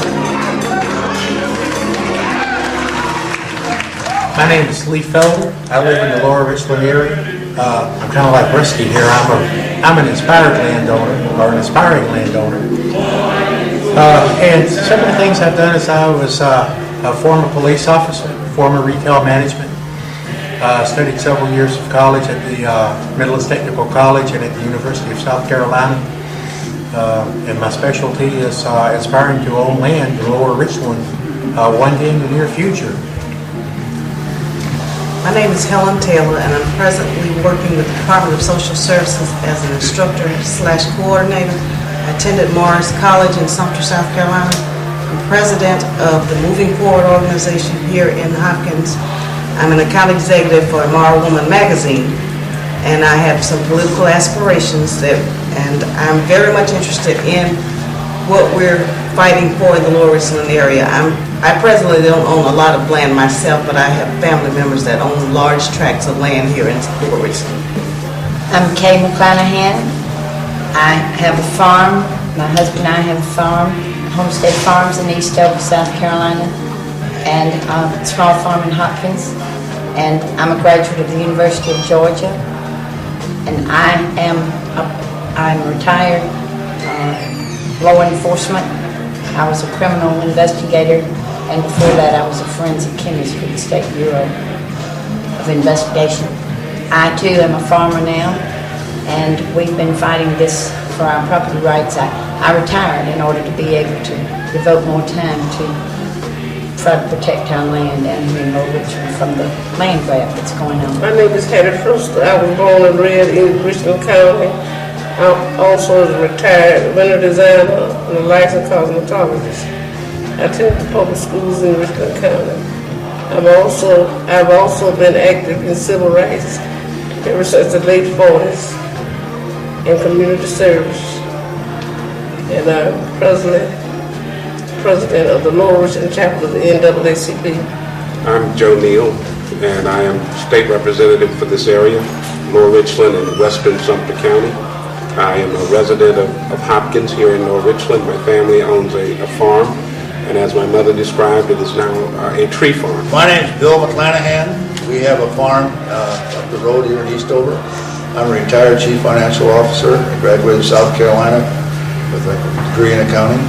My name is Lee Felder. I live in the Lower Richland area. I'm kind of like Rusty here. I'm an inspired landowner, or an aspiring landowner. And some of the things I've done is I was a former police officer, former retail management. Studied several years of college at the Midlands Technical College and at the University of South Carolina. And my specialty is aspiring to own land in Lower Richland one day in the near future. My name is Helen Taylor, and I'm presently working with the Department of Social Services as an instructor/coordinator. I attended Morris College in Sumter, South Carolina. I'm president of the Moving Forward organization here in Hopkins. I'm an account executive for Tomorrow Woman magazine, and I have some political aspirations and I'm very much interested in what we're fighting for in the Lower Richland area. I'm I presently don't own a lot of land myself, but I have family members that own large tracts of land here in Lower Richland. I'm Kay McClanahan. I have a farm. My husband and I have a farm, Homestead Farms in Eastover, South Carolina, and a small farm in Hopkins. And I'm a graduate of the University of Georgia. And I'm retired law enforcement. I was a criminal investigator, and before that I was a forensic chemist for the State Bureau of Investigation. I too am a farmer now, and we've been fighting this for our property rights. I retired in order to be able to devote more time to try to protect our land down here in Lower Richland from the land grab that's going on. My name is Hattie Foster. I was born and reared in Richland County. I'm also a retired window designer and a licensed cosmetologist. I attended the public schools in Richland County. I've also been active in civil rights ever since the late 40s in community service. And I'm president of the Lower Richland chapter of the NAACP. I'm Joe Neal, and I am state representative for this area, Lower Richland and Western Sumter County. I am a resident of Hopkins here in Lower Richland. My family owns a farm, and as my mother described, it is now a tree farm. My name is Bill McClanahan. We have a farm up the road here in Eastover. I'm a retired chief financial officer. I graduated in South Carolina with a degree in accounting.